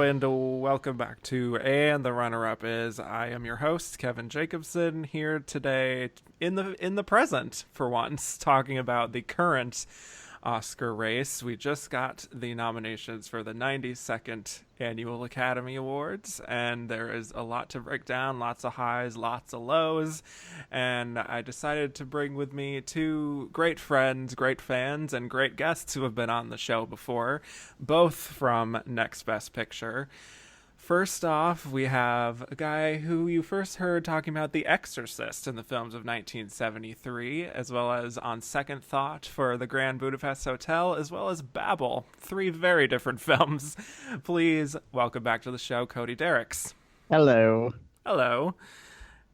and welcome back to And the Runner-Up Is. I am your host, Kevin Jacobson, here today in the present, for once, talking about the current Oscar race. We just got the nominations for the 92nd Annual Academy Awards, and there is a lot to break down, lots of highs, lots of lows, and I decided to bring with me two great friends, great fans, and great guests who have been on the show before, both from Next Best Picture. First off, we have a guy who you first heard talking about The Exorcist in the films of 1973, as well as On Second Thought for The Grand Budapest Hotel, as well as Babel, three very different films. Please welcome back to the show, Cody Dericks. Hello. Hello.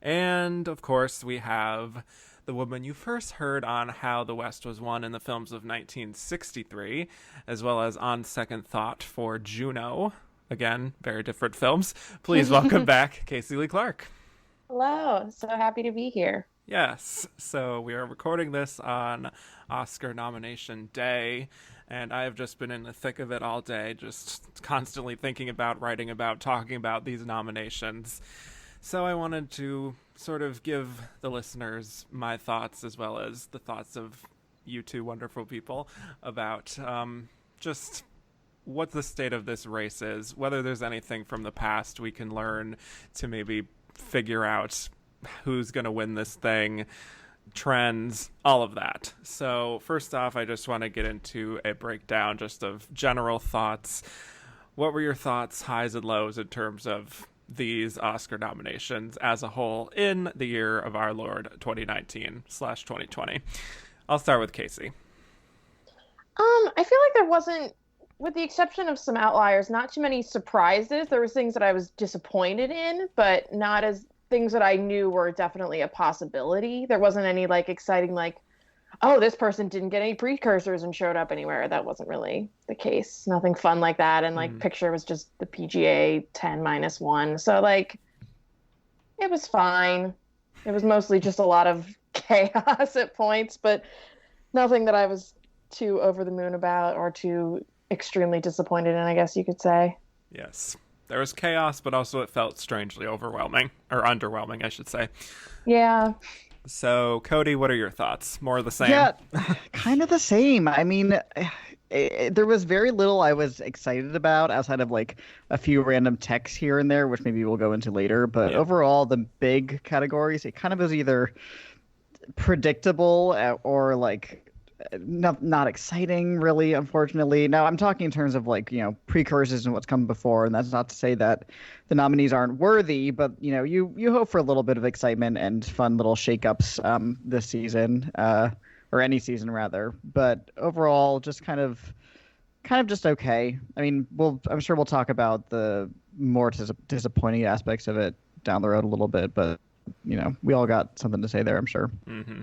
And, of course, we have the woman you first heard on How the West Was Won in the films of 1963, as well as On Second Thought for Juno. Again, very different films. Please welcome back Casey Lee Clark. Hello. So happy to be here. Yes. So we are recording this on Oscar nomination day, and I have just been in the thick of it all day, just constantly thinking about, writing about, talking about these nominations. So I wanted to sort of give the listeners my thoughts, as well as the thoughts of you two wonderful people, about just what the state of this race is, whether there's anything from the past we can learn to maybe figure out who's going to win this thing, trends, all of that. So first off, I just want to get into a breakdown just of general thoughts. What were your thoughts, highs and lows, in terms of these Oscar nominations as a whole in the year of our Lord 2019/2020? I'll start with Casey. I feel like there wasn't, with the exception of some outliers, not too many surprises. There was things that I was disappointed in, but not as things that I knew were definitely a possibility. There wasn't any exciting, oh, this person didn't get any precursors and showed up anywhere. That wasn't really the case. Nothing fun like that. And picture was just the PGA 10-1. So it was fine. It was mostly just a lot of chaos at points, but nothing that I was too over the moon about or too extremely disappointed in, I guess you could say. Yes. There was chaos, but also it felt strangely overwhelming, or underwhelming, I should say. Yeah. So, Cody, what are your thoughts? More of the same? Yeah, kind of the same. I mean, there was very little I was excited about outside of a few random texts here and there, which maybe we'll go into later. But overall, the big categories, it kind of was either predictable or not exciting, really, unfortunately. Now, I'm talking in terms of precursors and what's come before, and that's not to say that the nominees aren't worthy, but you hope for a little bit of excitement and fun little shakeups this season, or any season rather. But overall, just kind of just okay. I mean, I'm sure we'll talk about the more disappointing aspects of it down the road a little bit, but we all got something to say there, I'm sure. Mm-hmm.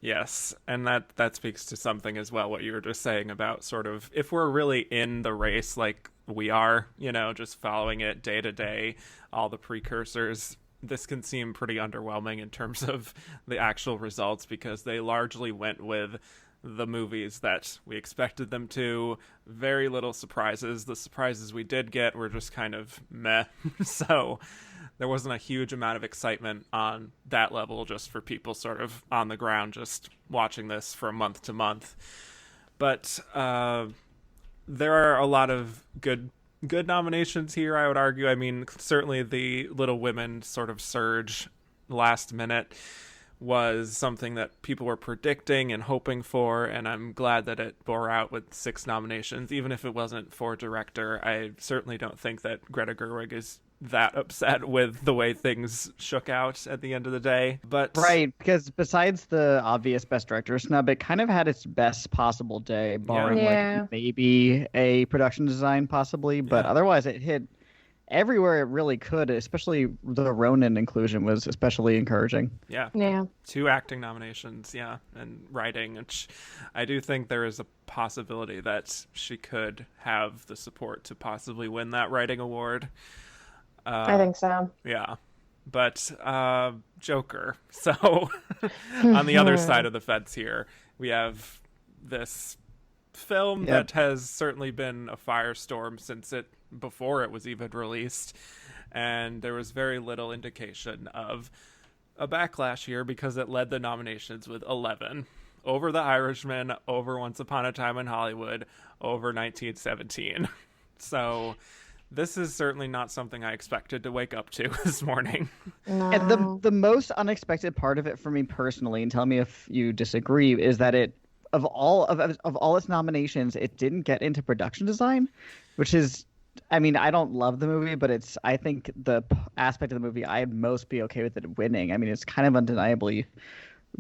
Yes, and that speaks to something as well, what you were just saying about sort of, if we're really in the race like we are, just following it day to day, all the precursors, this can seem pretty underwhelming in terms of the actual results, because they largely went with the movies that we expected them to. Very little surprises. The surprises we did get were just kind of meh. So there wasn't a huge amount of excitement on that level, just for people sort of on the ground, just watching this from month to month. But there are a lot of good nominations here, I would argue. I mean, certainly the Little Women sort of surge last minute was something that people were predicting and hoping for, and I'm glad that it bore out with 6 nominations. Even if it wasn't for director, I certainly don't think that Greta Gerwig is that upset with the way things shook out at the end of the day. But right, because besides the obvious best director snub, it kind of had its best possible day, barring maybe a production design possibly, but otherwise it hit everywhere it really could. Especially the Ronan inclusion was especially encouraging. Yeah 2 acting nominations, and writing, which I do think there is a possibility that she could have the support to possibly win that writing award. I think so. Yeah. But Joker. So on the other side of the fence here, we have this film Yep. that has certainly been a firestorm since before it was even released. And there was very little indication of a backlash here because it led the nominations with 11 over The Irishman, over Once Upon a Time in Hollywood, over 1917. So this is certainly not something I expected to wake up to this morning. No. And the most unexpected part of it for me personally, and tell me if you disagree, is that it of all its nominations, it didn't get into production design, which is, I mean, I don't love the movie, but I think the aspect of the movie I'd most be okay with it winning. I mean, it's kind of undeniably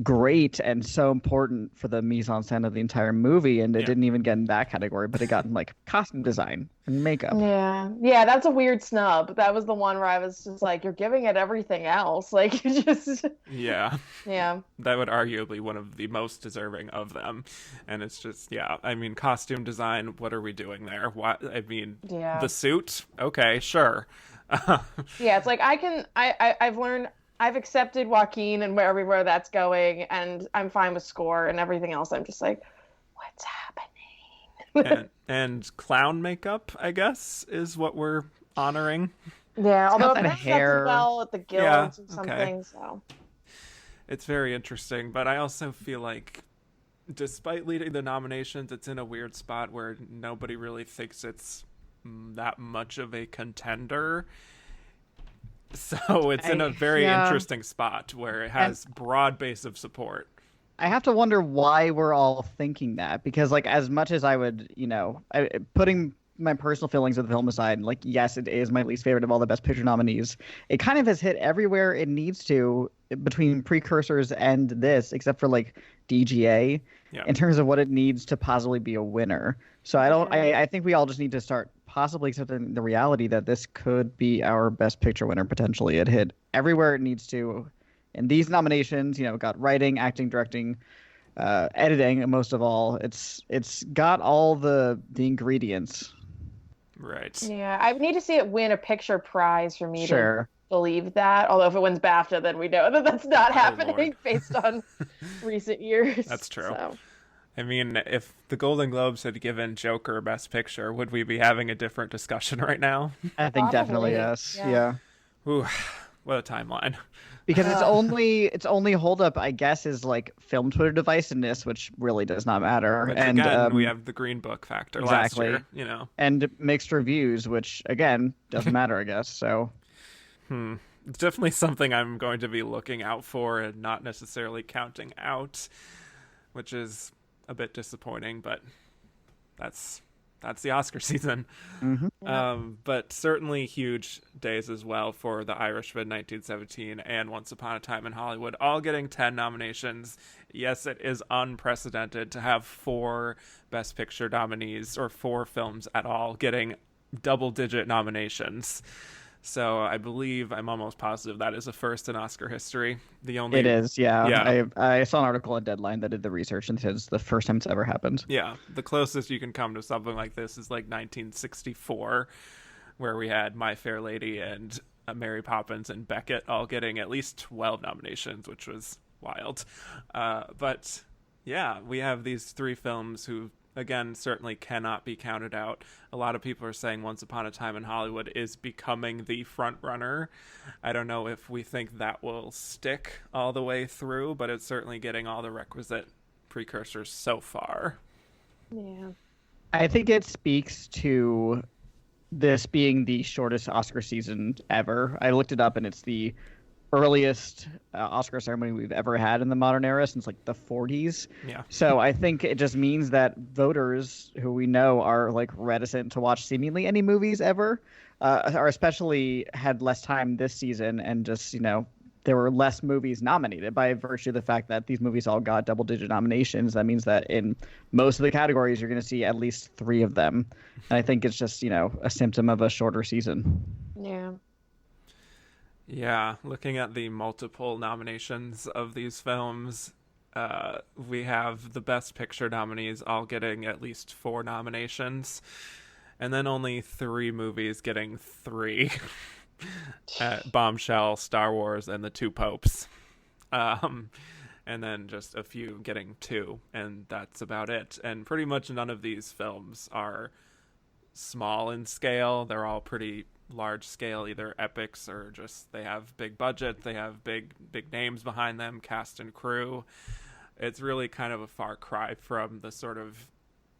great and so important for the mise en scène of the entire movie, and it didn't even get in that category, but it got in like costume design and makeup. Yeah, that's a weird snub. That was the one where I was just like, you're giving it everything else. Like, you just Yeah. Yeah. That would arguably one of the most deserving of them. And it's just, I mean, costume design, what are we doing there? What, I mean, the suit? Okay, sure. Yeah, it's like I've learned, I've accepted Joaquin and everywhere that's going, and I'm fine with score and everything else. I'm just like, what's happening? and clown makeup, I guess, is what we're honoring. Yeah, although that it hair. well at the guilds or something. Okay. So It's very interesting, but I also feel like despite leading the nominations, it's in a weird spot where nobody really thinks it's that much of a contender. So it's in a very interesting spot where it has broad base of support. I have to wonder why we're all thinking that, because like as much as I would, putting my personal feelings of the film aside, like yes, it is my least favorite of all the Best Picture nominees. It kind of has hit everywhere it needs to between precursors and this, except for like DGA, in terms of what it needs to possibly be a winner. So I think we all just need to start possibly accepting the reality that this could be our Best Picture winner potentially. It hit everywhere it needs to. And these nominations, got writing, acting, directing, editing, and most of all, it's got all the ingredients. Right. Yeah, I need to see it win a picture prize for me to believe that. Although if it wins BAFTA, then we know that that's not happening based on recent years. That's true. So. I mean, if the Golden Globes had given Joker Best Picture, would we be having a different discussion right now? I think definitely yes. Yeah. Ooh, what a timeline. Because its only holdup, I guess, is like film Twitter divisiveness, which really does not matter. Which, and again, we have the Green Book factor last year, and mixed reviews, which again doesn't matter, I guess. So, it's definitely something I'm going to be looking out for and not necessarily counting out, which is a bit disappointing, but that's the Oscar season. But certainly huge days as well for The Irishman, 1917, and Once Upon a Time in Hollywood, all getting 10 nominations. Yes, it is unprecedented to have 4 Best Picture nominees, or 4 films at all, getting double-digit nominations. So I'm almost positive that is a first in Oscar history. It is, yeah. I saw an article at Deadline that did the research and said it's the first time it's ever happened. Yeah, the closest you can come to something like this is like 1964, where we had My Fair Lady and Mary Poppins and Beckett all getting at least 12 nominations, which was wild. But yeah, we have these 3 films who, again, certainly cannot be counted out. A lot of people are saying Once Upon a Time in Hollywood is becoming the front runner. I don't know if we think that will stick all the way through, but it's certainly getting all the requisite precursors so far. Yeah. I think it speaks to this being the shortest Oscar season ever. I looked it up, and it's the earliest Oscar ceremony we've ever had in the modern era since like the 40s. Yeah. So I think it just means that voters who we know are like reticent to watch seemingly any movies ever, are especially had less time this season, and just, there were less movies nominated by virtue of the fact that these movies all got double-digit nominations. That means that in most of the categories, you're going to see at least 3 of them. And I think it's just, a symptom of a shorter season. Yeah. Yeah, looking at the multiple nominations of these films, we have the Best Picture nominees all getting at least 4 nominations, and then only 3 movies getting 3. Bombshell, Star Wars, and The Two Popes. And and then just a few getting 2, and that's about it. And pretty much none of these films are small in scale. They're all pretty large scale, either epics or just they have big budget, they have big names behind them, cast and crew. It's really kind of a far cry from the sort of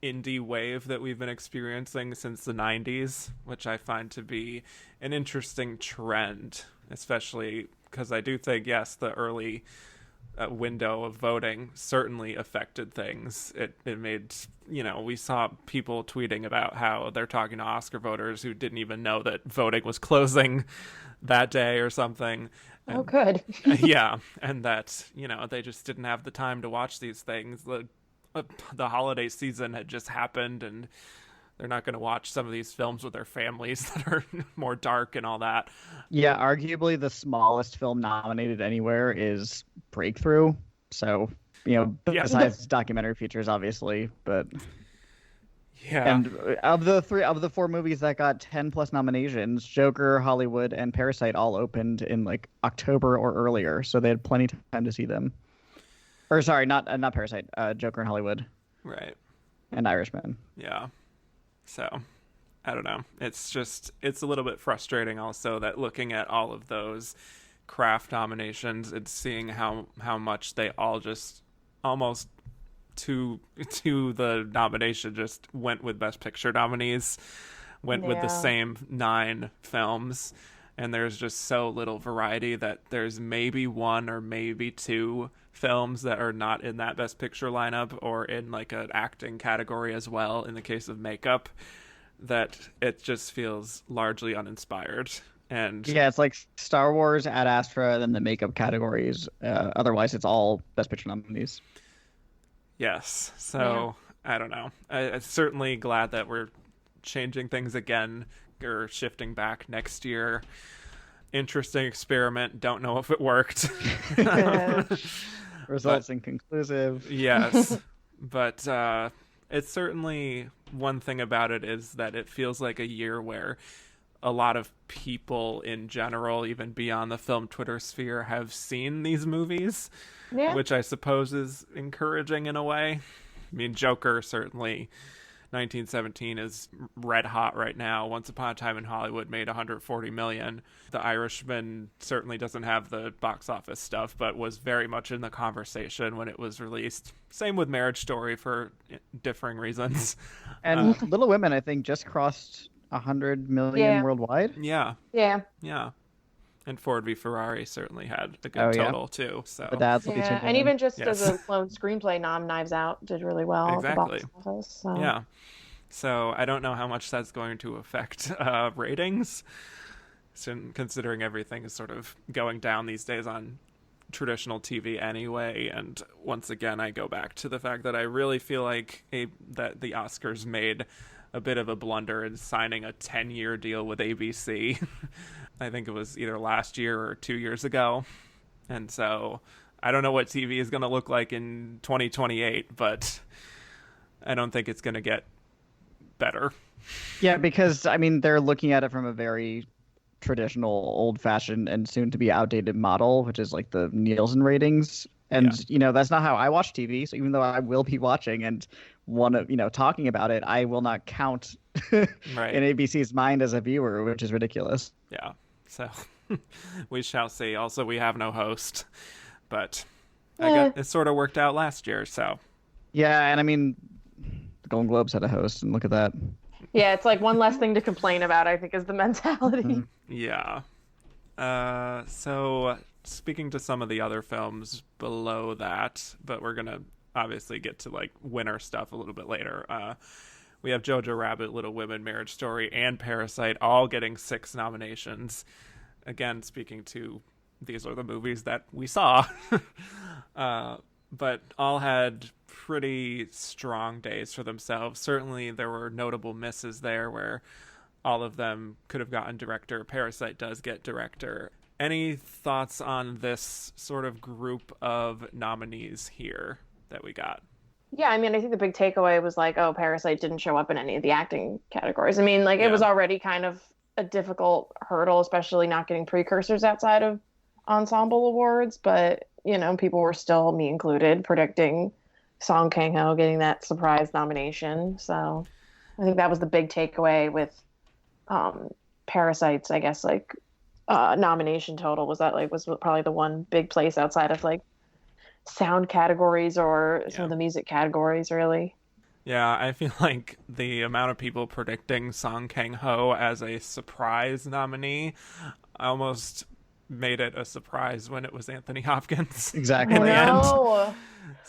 indie wave that we've been experiencing since the 90s, which I find to be an interesting trend, especially because I do think, yes, the early window of voting certainly affected things. It made, we saw people tweeting about how they're talking to Oscar voters who didn't even know that voting was closing that day or something. Oh, good. Yeah, and that, they just didn't have the time to watch these things. The holiday season had just happened, and they're not going to watch some of these films with their families that are more dark and all that. Yeah, arguably the smallest film nominated anywhere is Breakthrough. So, besides documentary features, obviously, but yeah. And of the 4 movies that got 10 plus nominations, Joker, Hollywood, and Parasite all opened in like October or earlier, so they had plenty of time to see them. Or sorry, not Parasite, Joker and Hollywood. Right. And Irishman. Yeah. So, I don't know. It's a little bit frustrating also that looking at all of those craft nominations and seeing how much they all just almost to the nomination just went with Best Picture nominees, with the same 9 films. And there's just so little variety that there's maybe 1 or maybe 2 films that are not in that Best Picture lineup or in like an acting category as well in the case of makeup, that it just feels largely uninspired. And yeah, it's like Star Wars, Ad Astra, then the makeup categories. Otherwise, it's all Best Picture nominees. Yes. So, yeah. I don't know. I'm certainly glad that we're changing things again or shifting back next year. Interesting experiment. Don't know if it worked. Results inconclusive. Yes. But it's certainly, one thing about it is that it feels like a year where a lot of people in general, even beyond the film Twitter sphere, have seen these movies, which I suppose is encouraging in a way. I mean, Joker certainly 1917 is red hot right now. Once Upon a Time in Hollywood made 140 million. The Irishman certainly doesn't have the box office stuff, but was very much in the conversation when it was released. Same with Marriage Story for differing reasons. And Little Women, I think, just crossed 100 million worldwide. Yeah. And Ford v Ferrari certainly had a good total too. So the dads and even just as a lone screenplay nom, Knives Out did really well. Exactly. At the box office, so. Yeah. So I don't know how much that's going to affect ratings, considering everything is sort of going down these days on traditional TV anyway. And once again, I go back to the fact that I really feel like that the Oscars made a bit of a blunder in signing a 10-year deal with ABC. I think it was either last year or 2 years ago. And so I don't know what TV is going to look like in 2028, but I don't think it's going to get better. Yeah, because, I mean, they're looking at it from a very traditional, old-fashioned, and soon-to-be outdated model, which is like the Nielsen ratings. And, that's not how I watch TV. So even though I will be watching and talking about it, I will not count in ABC's mind as a viewer, which is ridiculous. Yeah. So we shall see. Also, we have no host, but I guess it sort of worked out last year. So yeah, and I mean, the Golden Globes had a host, and look at that. Yeah, it's like one less thing to complain about, I think, is the mentality. Yeah. So speaking to some of the other films below that, but we're gonna obviously get to like winner stuff a little bit later. We have Jojo Rabbit, Little Women, Marriage Story, and Parasite all getting 6 nominations. Again, speaking to, these are the movies that we saw. But all had pretty strong days for themselves. Certainly there were notable misses there where all of them could have gotten director. Parasite does get director. Any thoughts on this sort of group of nominees here that we got? Yeah, I mean, I think the big takeaway was like, Parasite didn't show up in any of the acting categories. I mean, like, it was already kind of a difficult hurdle, especially not getting precursors outside of ensemble awards. But people were still, me included, predicting Song Kang-ho getting that surprise nomination. So I think that was the big takeaway with Parasites, I guess, like nomination total was that like was probably the one big place outside of like sound categories or some of the music categories, really. Yeah, I feel like the amount of people predicting Song Kang-ho as a surprise nominee almost made it a surprise when it was Anthony Hopkins Exactly. in the end. So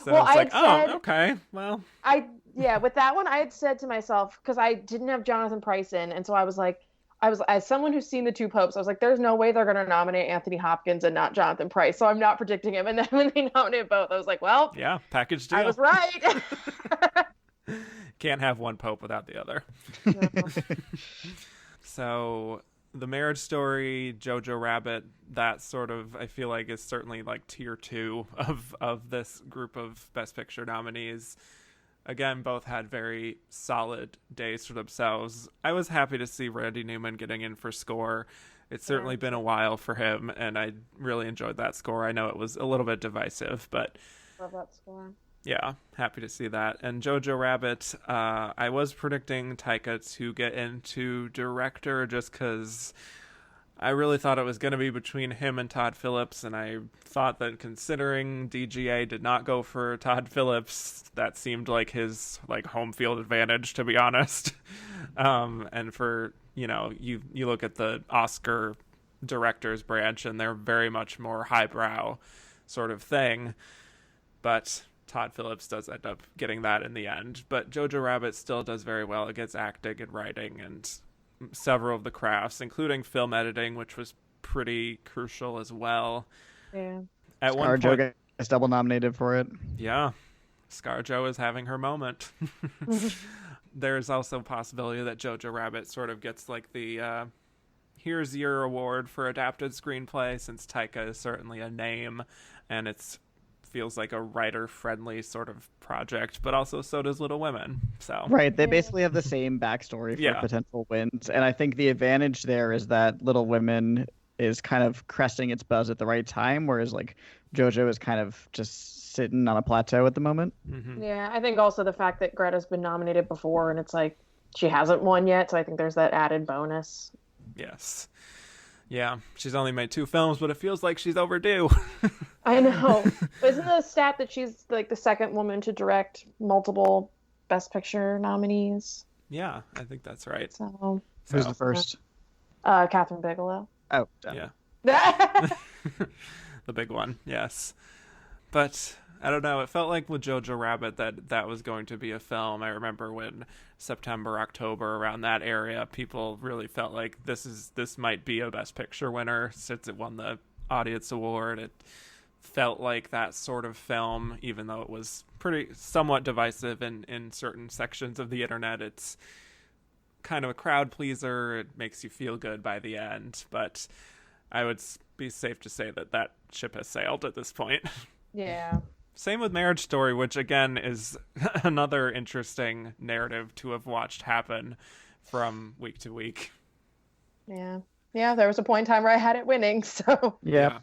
Well, it's like, oh, okay, well. With that one, I had said to myself, because I didn't have Jonathan Pryce in, and so I was like, as someone who's seen the two popes, I was like, there's no way they're going to nominate Anthony Hopkins and not Jonathan Pryce, so I'm not predicting him. And then when they nominated both, I was like, well, yeah, package deal. I was right. Can't have one pope without the other. So the Marriage Story, Jojo Rabbit, that sort of, I feel like, is certainly like tier 2 of this group of Best Picture nominees. Again, both had very solid days for themselves. I was happy to see Randy Newman getting in for score. It's certainly been a while for him, and I really enjoyed that score. I know it was a little bit divisive, but Love that score. yeah, happy to see that. And Jojo Rabbit, I was predicting Taika to get into director just because I really thought it was going to be between him and Todd Phillips, and I thought that considering DGA did not go for Todd Phillips, that seemed like his like home field advantage, to be honest. And for, you look at the Oscar directors branch, and they're very much more highbrow sort of thing. But Todd Phillips does end up getting that in the end. But Jojo Rabbit still does very well. It gets acting and writing and several of the crafts, including film editing, which was pretty crucial as well. Yeah. At one point, gets double nominated for it. Yeah, ScarJo is having her moment. There's also a possibility that Jojo Rabbit sort of gets like the here's your award for adapted screenplay, since Taika is certainly a name and it's feels like a writer-friendly sort of project, but also so does Little Women. So right, they basically have the same backstory for potential wins, and I think the advantage there is that Little Women is kind of cresting its buzz at the right time, whereas like JoJo is kind of just sitting on a plateau at the moment. Mm-hmm. Yeah, I think also the fact that Greta's been nominated before, and it's like she hasn't won yet, so I think there's that added bonus. Yes. Yeah, she's only made 2 films, but it feels like she's overdue. I know. But isn't the stat that she's like the second woman to direct multiple Best Picture nominees? Yeah, I think that's right. So who's the first? Catherine Bigelow. Oh, yeah. The big one, yes. But I don't know, it felt like with Jojo Rabbit that was going to be a film. I remember when September, October, around that area, people really felt like this might be a Best Picture winner since it won the Audience Award. It felt like that sort of film, even though it was somewhat divisive in certain sections of the internet. It's kind of a crowd pleaser. It makes you feel good by the end, but I would be safe to say that ship has sailed at this point. Yeah. Same with Marriage Story, which again is another interesting narrative to have watched happen from week to week. Yeah. Yeah, there was a point in time where I had it winning, so. Yeah.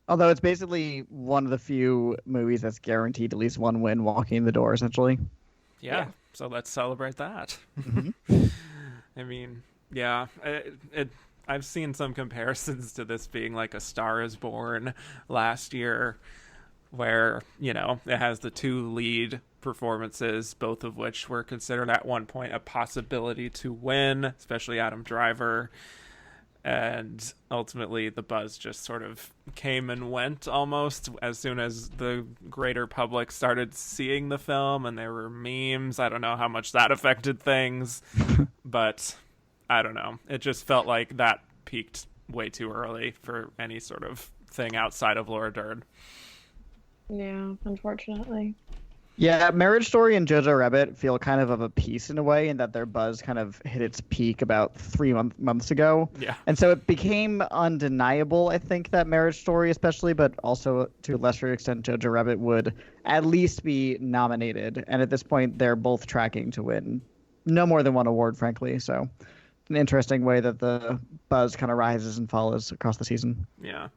Although it's basically one of the few movies that's guaranteed at least one win walking in the door, essentially. Yeah. So let's celebrate that. Mm-hmm. I mean, yeah, I've seen some comparisons to this being like A Star is Born last year, where, it has the 2 lead performances, both of which were considered at one point a possibility to win, especially Adam Driver. And ultimately the buzz just sort of came and went almost as soon as the greater public started seeing the film, and there were memes. I don't know how much that affected things, but I don't know. It just felt like that peaked way too early for any sort of thing outside of Laura Dern. Yeah, unfortunately. Yeah, Marriage Story and Jojo Rabbit feel kind of a piece in a way, in that their buzz kind of hit its peak about 3 months ago. Yeah. And so it became undeniable, I think, that Marriage Story especially, but also to a lesser extent Jojo Rabbit would at least be nominated. And at this point, they're both tracking to win no more than one award, frankly. So an interesting way that the buzz kind of rises and falls across the season. Yeah.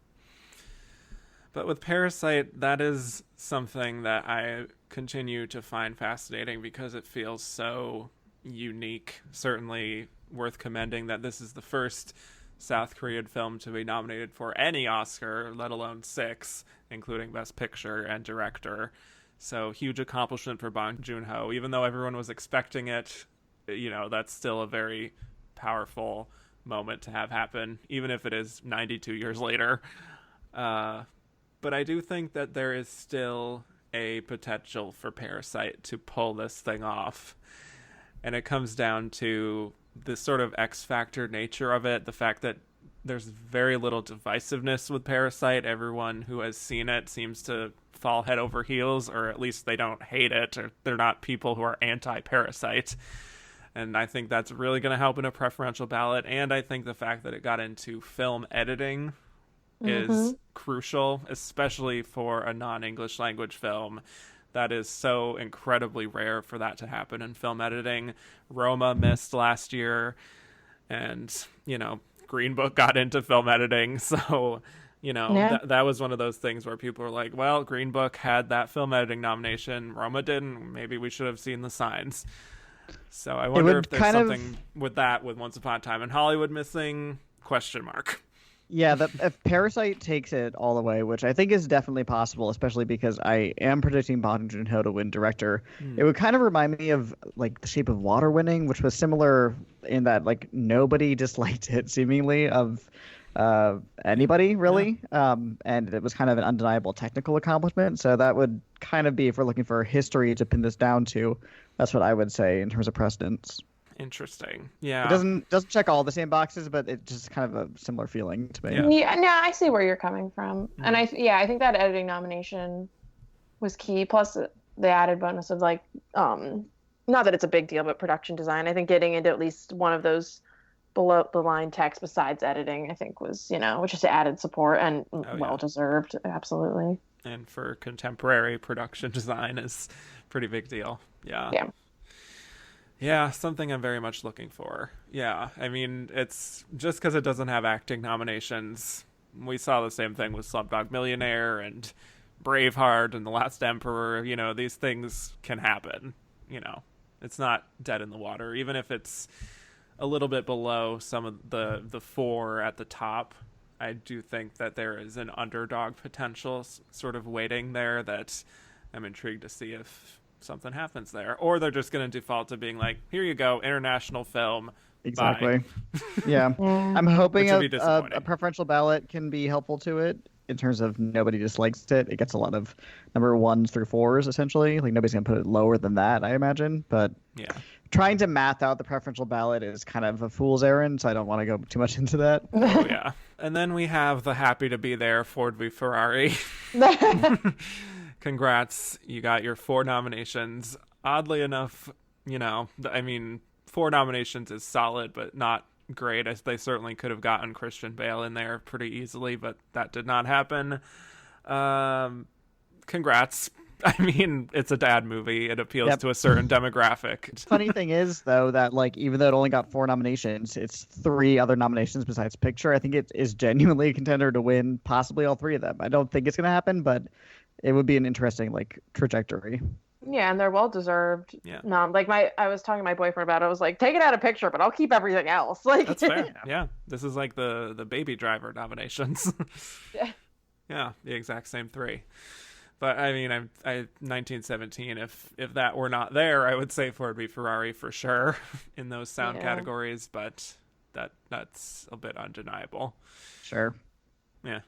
But with Parasite, that is something that I continue to find fascinating because it feels so unique. Certainly worth commending that this is the first South Korean film to be nominated for any Oscar, let alone 6, including Best Picture and Director. So huge accomplishment for Bong Joon-ho. Even though everyone was expecting it, that's still a very powerful moment to have happen, even if it is 92 years later. But I do think that there is still a potential for Parasite to pull this thing off. And it comes down to the sort of X Factor nature of it, the fact that there's very little divisiveness with Parasite. Everyone who has seen it seems to fall head over heels, or at least they don't hate it, or they're not people who are anti-Parasite. And I think that's really going to help in a preferential ballot. And I think the fact that it got into film editing is crucial, especially for a non-English language film. That is so incredibly rare for that to happen in film editing. Roma missed last year, and, Green Book got into film editing. So, that was one of those things where people were like, well, Green Book had that film editing nomination. Roma didn't. Maybe we should have seen the signs. So I wonder if there's something with that with Once Upon a Time in Hollywood missing, ? Yeah, if Parasite takes it all the way, which I think is definitely possible, especially because I am predicting Bong Joon-ho to win director, it would kind of remind me of like The Shape of Water winning, which was similar in that like nobody disliked it seemingly of anybody really, and it was kind of an undeniable technical accomplishment. So that would kind of be, if we're looking for history to pin this down to, that's what I would say in terms of precedence. Interesting. Yeah. It doesn't check all the same boxes, but it's just kind of a similar feeling to me. Yeah, no, I see where you're coming from. And I think that editing nomination was key. Plus the added bonus of like, not that it's a big deal, but production design. I think getting into at least one of those below the line text besides editing, I think was, just added support and well deserved. Absolutely. And for contemporary production design is pretty big deal. Yeah. Yeah. Yeah, something I'm very much looking for. Yeah, I mean, it's just because it doesn't have acting nominations. We saw the same thing with Slumdog Millionaire and Braveheart and The Last Emperor. These things can happen. It's not dead in the water. Even if it's a little bit below some of the 4 at the top, I do think that there is an underdog potential sort of waiting there that I'm intrigued to see if something happens there, or they're just going to default to being like, here you go, international film. Exactly. Bye. Yeah. I'm hoping a preferential ballot can be helpful to it in terms of nobody dislikes it. It gets a lot of number 1s through 4s, essentially. Like nobody's going to put it lower than that, I imagine. But yeah, trying to math out the preferential ballot is kind of a fool's errand, so I don't want to go too much into that. Oh, yeah. And then we have the happy to be there Ford v Ferrari. Congrats, you got your 4 nominations. Oddly enough, 4 nominations is solid, but not great, as they certainly could have gotten Christian Bale in there pretty easily, but that did not happen. Congrats. It's a dad movie. It appeals to a certain demographic. Funny thing is, though, that like even though it only got 4 nominations, it's 3 other nominations besides picture. I think it is genuinely a contender to win possibly all 3 of them. I don't think it's going to happen, but it would be an interesting trajectory. Yeah, and they're well deserved. Yeah. I was talking to my boyfriend about it. I was like, take it out of picture, but I'll keep everything else. Like that's fair. Yeah. This is like the Baby Driver nominations. Yeah. Yeah, the exact same 3. But I 1917. If that were not there, I would say Ford v Ferrari for sure in those sound categories. But that's a bit undeniable. Sure. Yeah.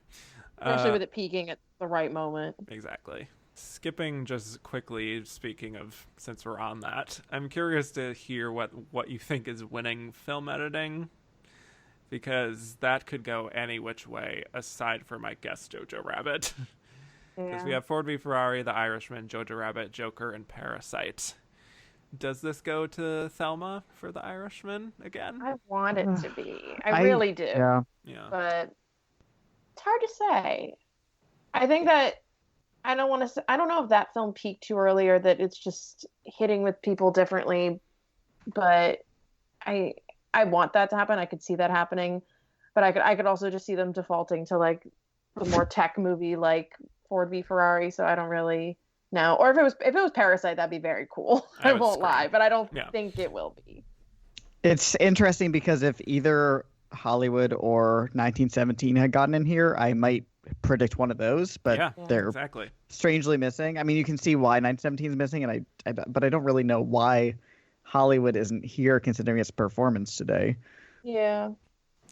Especially with it peaking at the right moment. Exactly. Skipping just quickly, speaking of, since we're on that, I'm curious to hear what you think is winning film editing, because that could go any which way aside from, I guess, Jojo Rabbit. Because we have Ford v Ferrari, The Irishman, Jojo Rabbit, Joker, and Parasite. Does this go to Thelma for The Irishman again? I want it to be. I really do. Yeah. But it's hard to say. I think that I don't know if that film peaked too early or that it's just hitting with people differently. But I want that to happen. I could see that happening. But I could also just see them defaulting to like a more tech movie like Ford v Ferrari. So I don't really know. Or if it was Parasite, that'd be very cool. I I would won't scream. lie, but I don't Yeah. think it will be. It's interesting because if either Hollywood or 1917 had gotten in here, I might predict one of those, but Yeah, they're exactly. strangely missing. I mean, you can see why 1917 is missing, and but I don't really know why Hollywood isn't here considering its performance today. Yeah.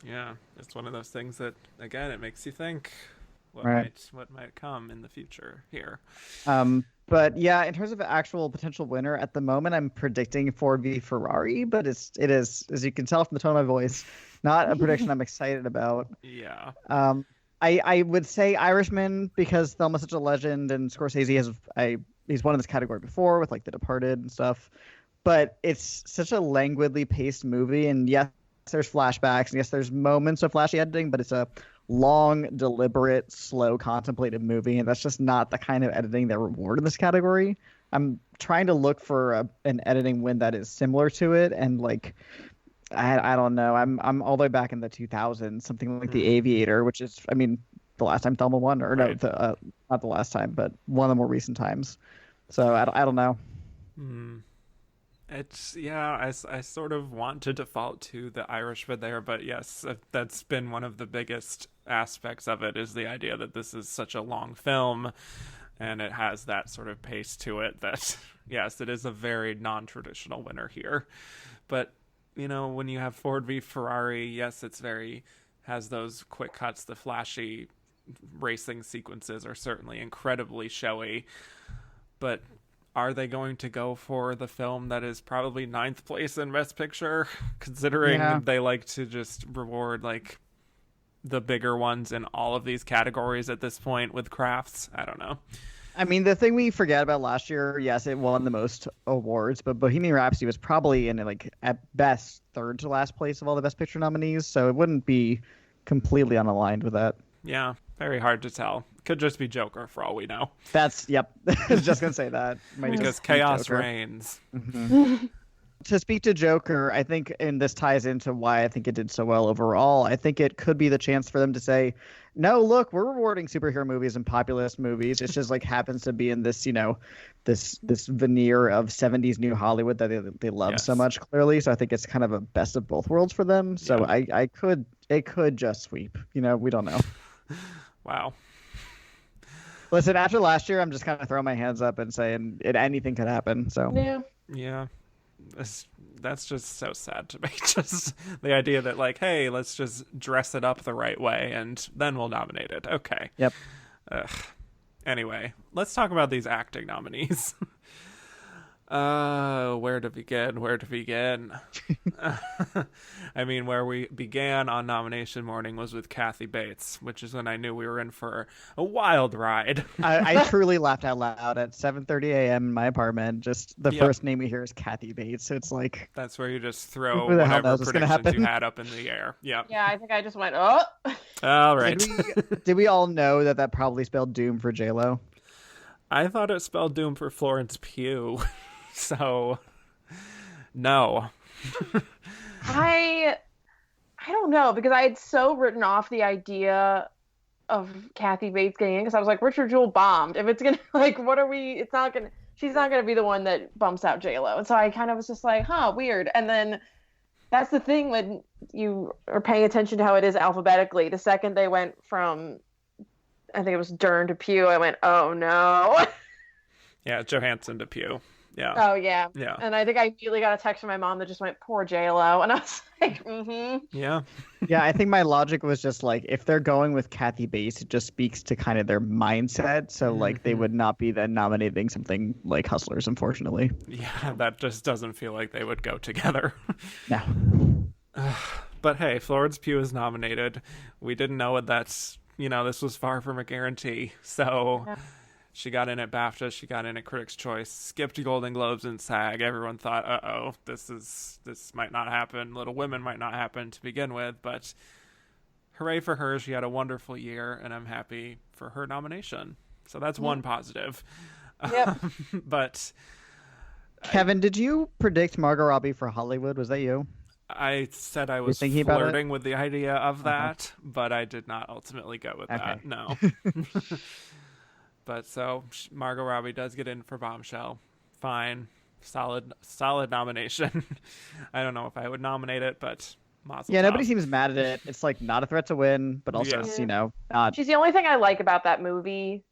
Yeah, it's one of those things that, again, it makes you think Right. what might come in the future here. But yeah, in terms of actual potential winner, at the moment, I'm predicting Ford v Ferrari, but it is, as you can tell from the tone of my voice, not a prediction I'm excited about. Yeah. I would say Irishman because Thelma's such a legend, and Scorsese he's won in this category before with like The Departed and stuff. But it's such a languidly paced movie, and yes, there's flashbacks, and yes, there's moments of flashy editing, but it's a long, deliberate, slow, contemplative movie, and that's just not the kind of editing that reward in this category. I'm trying to look for an editing win that is similar to it, and like I don't know. I'm all the way back in the 2000s, something like The Aviator, which is, I mean, the last time Thelma won, or Right. no, not the last time, but one of the more recent times. So I don't know. It's, yeah, I sort of want to default to the Irishman there, but yes, that's been one of the biggest aspects of it, is the idea that this is such a long film and it has that sort of pace to it that, yes, it is a very non-traditional winner here. But, you know, when you have Ford v Ferrari, yes, has those quick cuts, the flashy racing sequences are certainly incredibly showy, but are they going to go for the film that is probably 9th place in Best Picture, considering they like to just reward like the bigger ones in all of these categories at this point with crafts? I don't know. I mean, the thing we forget about last year, yes, it won the most awards, but Bohemian Rhapsody was probably in like at best third to last place of all the Best Picture nominees, so it wouldn't be completely unaligned with that. Yeah, very hard to tell. Could just be Joker for all we know. Yep. I was just gonna say that. Because chaos reigns. Mm-hmm. To speak to Joker, I think, and this ties into why I think it did so well overall, I think it could be the chance for them to say, no, look, we're rewarding superhero movies and populist movies. It just like happens to be in this, this veneer of 70s New Hollywood that they love so much, clearly. So I think it's kind of a best of both worlds for them. So yeah. It could just sweep. We don't know. Wow. Listen, after last year, I'm just kind of throwing my hands up and saying anything could happen. So yeah, that's just so sad to me. Just the idea that like, hey, let's just dress it up the right way and then we'll nominate it. Okay. Yep. Anyway, let's talk about these acting nominees. Where to begin? I mean, where we began on nomination morning was with Kathy Bates, which is when I knew we were in for a wild ride. I truly laughed out loud at 7:30 a.m. in my apartment. Just the first name we hear is Kathy Bates. So it's like, that's where you just throw who the hell whatever knows what's gonna predictions you happen? had up in the air. Yeah. Yeah, I think I just went, oh. All right. Did we all know that probably spelled doom for J-Lo? I thought it spelled doom for Florence Pugh. So, no. I don't know, because I had so written off the idea of Kathy Bates getting in, because I was like, Richard Jewell bombed. If it's gonna, like, she's not gonna be the one that bumps out J-Lo. And so I kind of was just like, weird. And then that's the thing when you are paying attention to how it is alphabetically. The second they went from, I think it was Dern to Pugh, I went, oh no. Yeah, Johansson to Pugh. Yeah. Oh yeah. Yeah. And I think I immediately got a text from my mom that just went, poor J-Lo. And I was like, Yeah. Yeah, I think my logic was just like, if they're going with Kathy Bates, it just speaks to kind of their mindset. So like they would not be then nominating something like Hustlers, unfortunately. Yeah, that just doesn't feel like they would go together. No. But hey, Florence Pugh is nominated. We didn't know what this was far from a guarantee. So she got in at BAFTA, she got in at Critics' Choice, skipped Golden Globes and SAG. Everyone thought, this might not happen. Little Women might not happen to begin with, but hooray for her. She had a wonderful year, and I'm happy for her nomination. So that's one positive. Yep. But Kevin, did you predict Margot Robbie for Hollywood? Was that you? I said I You're was thinking about it? flirting with the idea of Uh-huh. that, but I did not ultimately go with Okay. that. No. But so Margot Robbie does get in for Bombshell. Fine. Solid nomination. I don't know if I would nominate it, but Mazel Yeah, nobody tov. seems mad at it. It's like not a threat to win, but also Yeah. it's, not She's the only thing I like about that movie,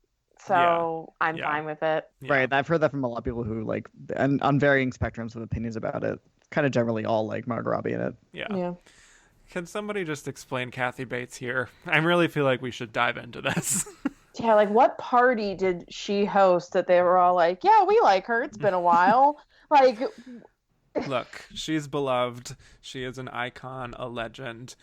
Yeah. so I'm Yeah. fine with it. Yeah. right. I've heard that from a lot of people who like, and on varying spectrums of opinions about it. Kind of generally all like Margot Robbie in it. Yeah. Yeah. Can somebody just explain Kathy Bates here? I really feel like we should dive into this. Yeah, like what party did she host that they were all like, yeah, we like her. It's been a while. Like, Look, she's beloved. She is an icon, a legend.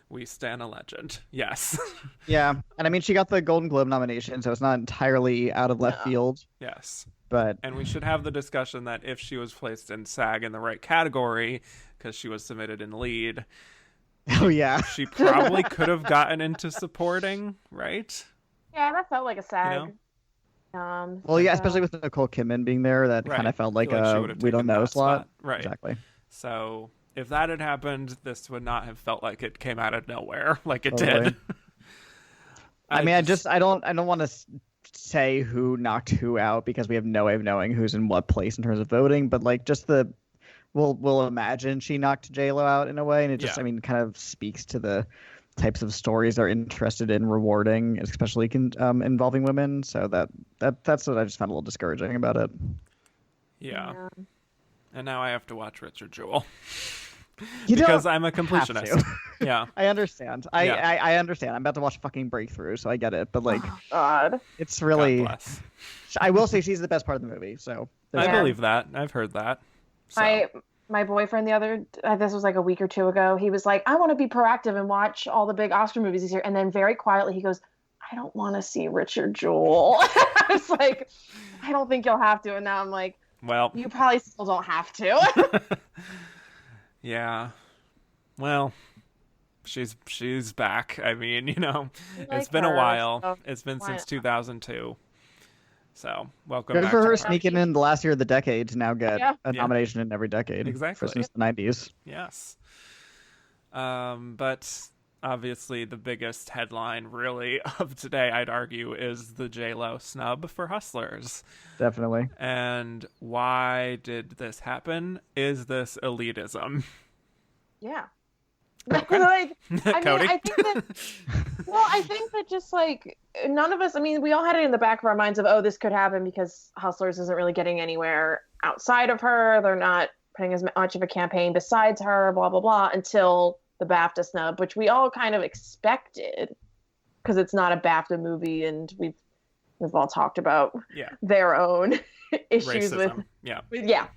We stan a legend. Yes. Yeah, and I mean she got the Golden Globe nomination, so it's not entirely out of left No. field. Yes. But And we should have the discussion that if she was placed in SAG in the right category, because she was submitted in lead, oh yeah, she probably could have gotten into supporting, right? yeah, that felt like a SAG. well yeah, especially with Nicole Kidman being there, that Right. kind of felt I like feel she a would have we don't taken know that slot. spot. Right. Exactly. So if that had happened, this would not have felt like it came out of nowhere, like it Totally. did. I mean, I don't want to say who knocked who out because we have no way of knowing who's in what place in terms of voting. But like, just we'll imagine she knocked J-Lo out in a way, and it just Yeah. I mean kind of speaks to the types of stories they're interested in rewarding, especially involving women. So that's what I just found a little discouraging about it. Yeah. And now I have to watch Richard Jewell You because don't I'm a have to. completionist. Yeah. I understand. Yeah. I understand. I'm about to watch fucking Breakthrough, so I get it. But like, Oh, God. it's God really. bless. I will say she's the best part of the movie. So there's I Yeah. believe that. I've heard that. So. My boyfriend this was like a week or two ago, he was like, I want to be proactive and watch all the big Oscar movies this year. And then very quietly he goes, I don't want to see Richard Jewell. I was like, I don't think you'll have to. And now I'm like, Well, you probably still don't have to. yeah. Well, she's back. I mean, it's like been a her, while. so It's been why since not? 2002. So, welcome good back for to her work. sneaking in the last year of the decade to now get Yeah. a Yeah. nomination in every decade. Exactly. Since the 90s. Yes. But obviously the biggest headline really of today, I'd argue, is the J-Lo snub for Hustlers. Definitely. And why did this happen? Is this elitism? Yeah. Okay. Like, I mean, Cody? I think that, well, I think that just like none of us, I mean, we all had it in the back of our minds of, oh, this could happen because Hustlers isn't really getting anywhere outside of her. They're not putting as much of a campaign besides her, blah, blah, blah, until the BAFTA snub, which we all kind of expected because it's not a BAFTA movie and we've all talked about Yeah. their own issues Racism. Yeah. yeah.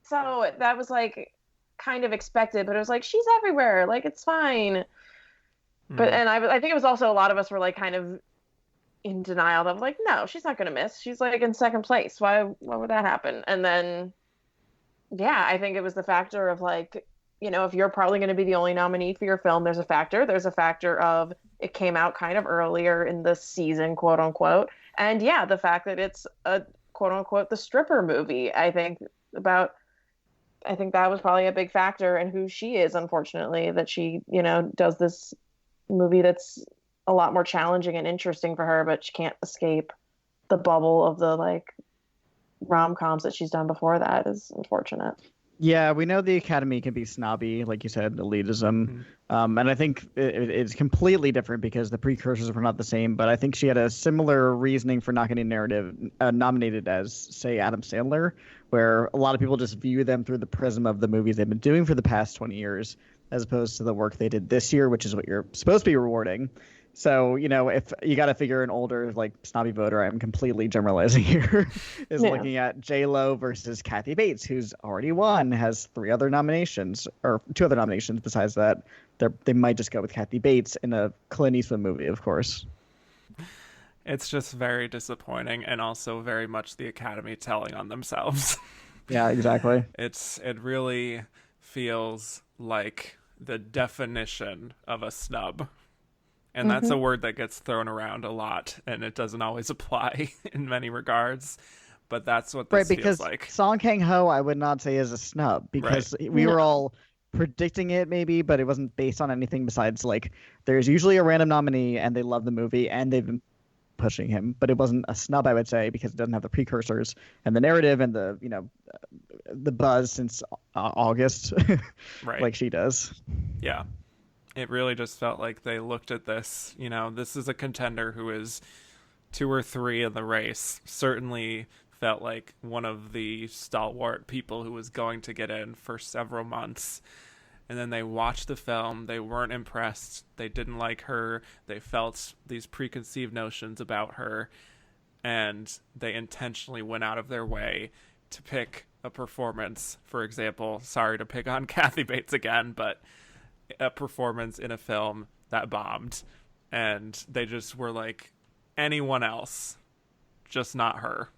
So that was like kind of expected, but it was like she's everywhere, like it's fine. But Mm. and I think it was also a lot of us were like kind of in denial of like, no, she's not gonna miss. She's like in second place. Why would that happen? And then yeah, I think it was the factor of like, if you're probably going to be the only nominee for your film, there's a factor. There's a factor of it came out kind of earlier in the season, quote unquote. And yeah, the fact that it's a quote unquote the stripper movie. I think that was probably a big factor in who she is, unfortunately, that she, does this movie that's a lot more challenging and interesting for her, but she can't escape the bubble of the like rom-coms that she's done before. That is unfortunate. Yeah, we know the Academy can be snobby, like you said, elitism. And I think it's completely different because the precursors were not the same. But I think she had a similar reasoning for not getting nominated as, say, Adam Sandler, where a lot of people just view them through the prism of the movies they've been doing for the past 20 years, as opposed to the work they did this year, which is what you're supposed to be rewarding. So, if you got to figure an older, like, snobby voter, I'm completely generalizing here, is looking at J-Lo versus Kathy Bates, who's already won, has 3 other nominations, or 2 other nominations besides that. They might just go with Kathy Bates in a Clint Eastwood movie, of course. It's just very disappointing and also very much the Academy telling on themselves. Yeah, exactly. It really feels like the definition of a snub. And that's a word that gets thrown around a lot, and it doesn't always apply in many regards. but that's what Right, this feels because like. Song Kang-ho, I would not say is a snub because we were all predicting it maybe, but it wasn't based on anything besides like there's usually a random nominee and they love the movie and they've been pushing him, but it wasn't a snub, I would say, because it doesn't have the precursors and the narrative and the the buzz since August, Right. like she does. Yeah. It really just felt like they looked at this, this is a contender who is 2 or 3 in the race. Certainly felt like one of the stalwart people who was going to get in for several months. And then they watched the film. They weren't impressed. They didn't like her. They felt these preconceived notions about her. And they intentionally went out of their way to pick a performance. For example, sorry to pick on Kathy Bates again, but a performance in a film that bombed. And they just were like, anyone else, just not her.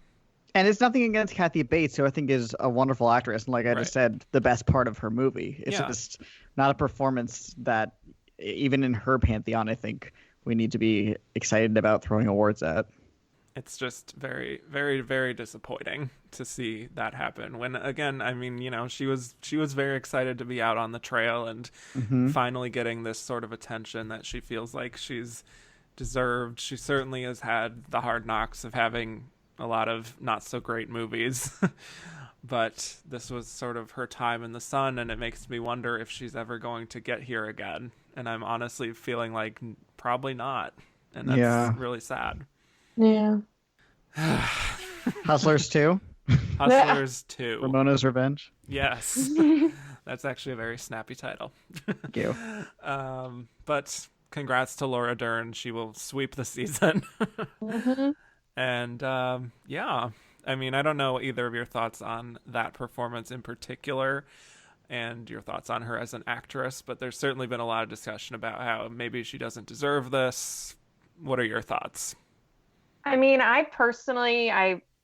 And it's nothing against Kathy Bates, who I think is a wonderful actress, and like I just said, the best part of her movie. It's just not a performance that, even in her pantheon, I think we need to be excited about throwing awards at. It's just very, very, very disappointing to see that happen. When again, I mean, she was very excited to be out on the trail and finally getting this sort of attention that she feels like she's deserved. She certainly has had the hard knocks of having a lot of not so great movies, but this was sort of her time in the sun, and it makes me wonder if she's ever going to get here again. And I'm honestly feeling like probably not, and that's really sad. Yeah. Hustlers 2? Hustlers 2. Ramona's Revenge? Yes. That's actually a very snappy title. Thank you. But congrats to Laura Dern. She will sweep the season. And I mean, I don't know either of your thoughts on that performance in particular and your thoughts on her as an actress, but there's certainly been a lot of discussion about how maybe she doesn't deserve this. What are your thoughts? I mean, I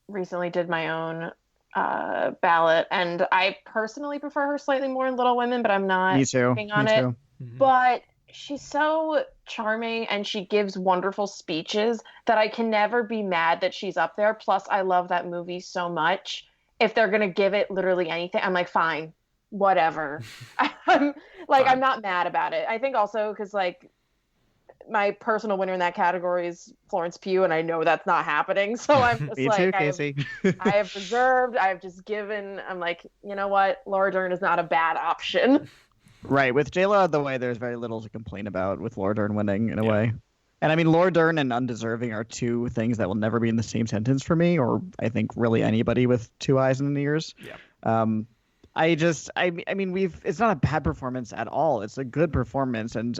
recently did my own ballot, and I personally prefer her slightly more in Little Women, but I'm not picking on it. But she's so charming and she gives wonderful speeches that I can never be mad that she's up there. Plus, I love that movie so much. If they're going to give it literally anything, I'm like, fine, whatever. I'm not mad about it. I think also because my personal winner in that category is Florence Pugh, and I know that's not happening. So I'm just Me too, Casey. I have reserved. I've just given. I'm like, you know what? Laura Dern is not a bad option. Right. With J-Lo out of the way, there's very little to complain about with Laura Dern winning in a way. And I mean, Laura Dern and undeserving are two things that will never be in the same sentence for me, or I think really anybody with 2 eyes and ears. Yeah. I mean, it's not a bad performance at all. It's a good performance, and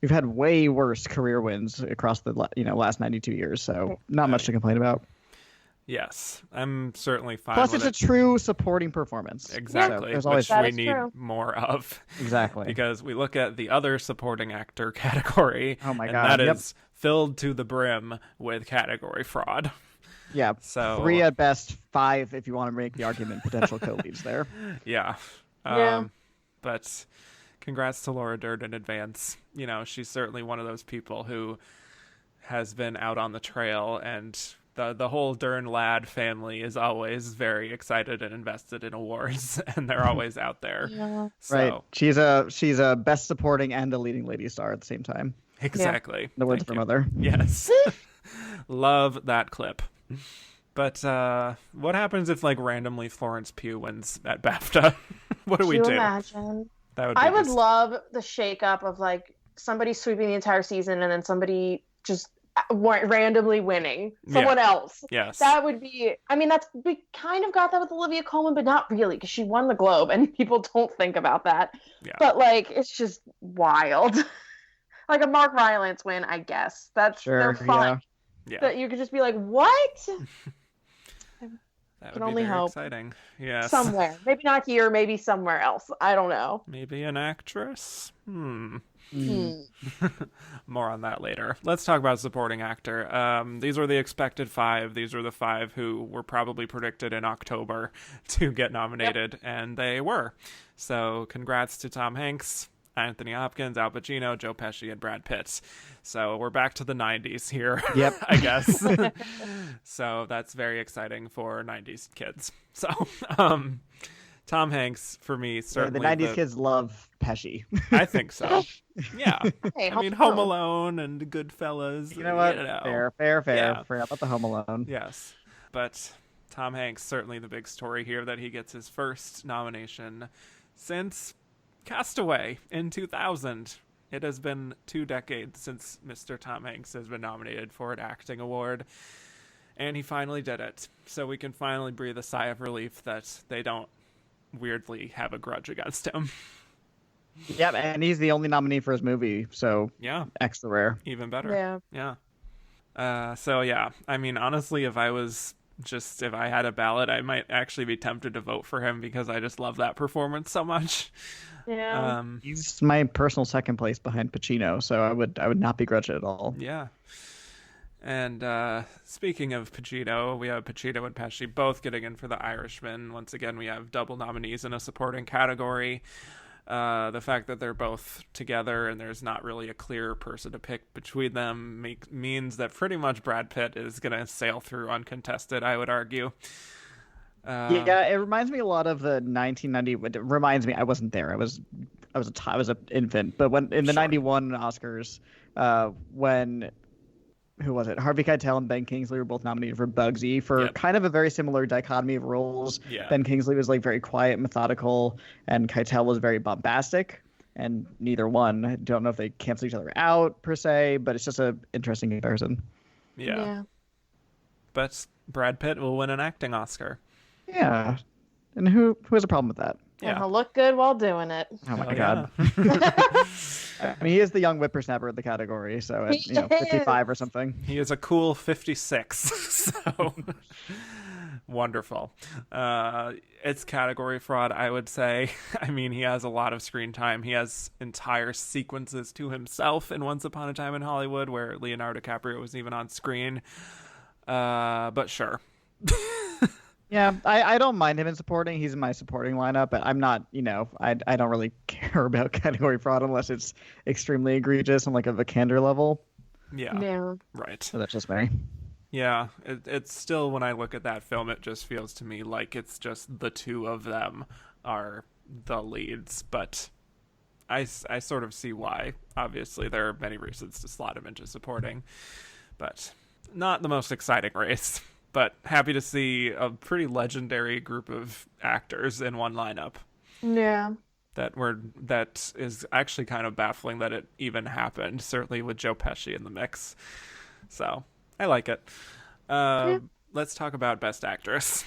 we've had way worse career wins across the last 92 years. So not much to complain about. Yes, I'm certainly fine. Plus, with it's a true supporting performance. Exactly, so which we need more of. Exactly, because we look at the other supporting actor category. Oh my and god, that is filled to the brim with category fraud. Yeah, so 3 at best, 5 if you want to make the argument potential co-leads there. Yeah. But congrats to Laura Dern in advance. She's certainly one of those people who has been out on the trail, and the whole Dern lad family is always very excited and invested in awards, and they're always out there. Yeah. So, right. She's a best supporting and a leading lady star at the same time. Exactly. Yeah. The words of her mother. Yes. Love that clip. But what happens if randomly Florence Pugh wins at BAFTA? What do we do? Imagine? That would I would love the shakeup of somebody sweeping the entire season and then somebody just randomly winning someone else. Yes. That would be, I mean, we kind of got that with Olivia Colman, but not really, because she won the Globe and people don't think about that. Yeah. But it's just wild. A Mark Rylance win, I guess. They're fun. Yeah. That you could just be like, what? That can would only be very hope. Exciting. Yes. Somewhere. Maybe not here, maybe somewhere else. I don't know. Maybe an actress? More on that later. Let's talk about supporting actor. These were the expected 5. These were the 5 who were probably predicted in October to get nominated, and they were. So congrats to Tom Hanks. Anthony Hopkins, Al Pacino, Joe Pesci, and Brad Pitt. So we're back to the 90s here, Yep. I guess. So that's very exciting for 90s kids. So Tom Hanks, for me, certainly. The 90s kids love Pesci. I think so. Yeah. Hey, I mean, Home Alone and Goodfellas. You know what? Fair. Yeah. Fair about the Home Alone. Yes. But Tom Hanks, certainly the big story here that he gets his first nomination since Castaway in 2000. It has been 2 decades since Mr. Tom Hanks has been nominated for an acting award. And he finally did it. So we can finally breathe a sigh of relief that they don't weirdly have a grudge against him. Yep, and he's the only nominee for his movie, so Yeah. extra rare. Even better. Yeah. So yeah, I mean, honestly, if I had a ballot, I might actually be tempted to vote for him because I just love that performance so much. Yeah. He's my personal second place behind Pacino, so I would not begrudge it at all. Yeah. And speaking of Pacino, we have Pacino and Pesci both getting in for The Irishman. Once again, we have double nominees in a supporting category. The fact that they're both together and there's not really a clear person to pick between them means that pretty much Brad Pitt is going to sail through uncontested, I would argue. Yeah, it reminds me a lot of the 1990. It reminds me, I wasn't there. I was an infant, but when in the '91 Oscars, when who was it? Harvey Keitel and Ben Kingsley were both nominated for Bugsy for kind of a very similar dichotomy of roles. Yeah. Ben Kingsley was like very quiet, methodical, and Keitel was very bombastic. And neither one. I don't know if they cancel each other out per se, but it's just an interesting comparison. Yeah. But Brad Pitt will win an acting Oscar. Yeah. And who has a problem with that? And he'll look good while doing it. Oh my God. I mean, he is the young whippersnapper of the category, so at 55 or something. He is a cool 56. So wonderful. It's category fraud, I would say. I mean, he has a lot of screen time. He has entire sequences to himself in Once Upon a Time in Hollywood where Leonardo DiCaprio was even on screen. But sure. Yeah, I don't mind him in supporting. He's in my supporting lineup, but I'm not, I don't really care about category fraud unless it's extremely egregious on like a Vikander level. Yeah. Right. So that's just me. Yeah, it's still, when I look at that film, it just feels to me like it's just the two of them are the leads, but I sort of see why. Obviously, there are many reasons to slot him into supporting, but not the most exciting race. But happy to see a pretty legendary group of actors in one lineup. Yeah. That is actually kind of baffling that it even happened, certainly with Joe Pesci in the mix. So I like it. Let's talk about Best Actress.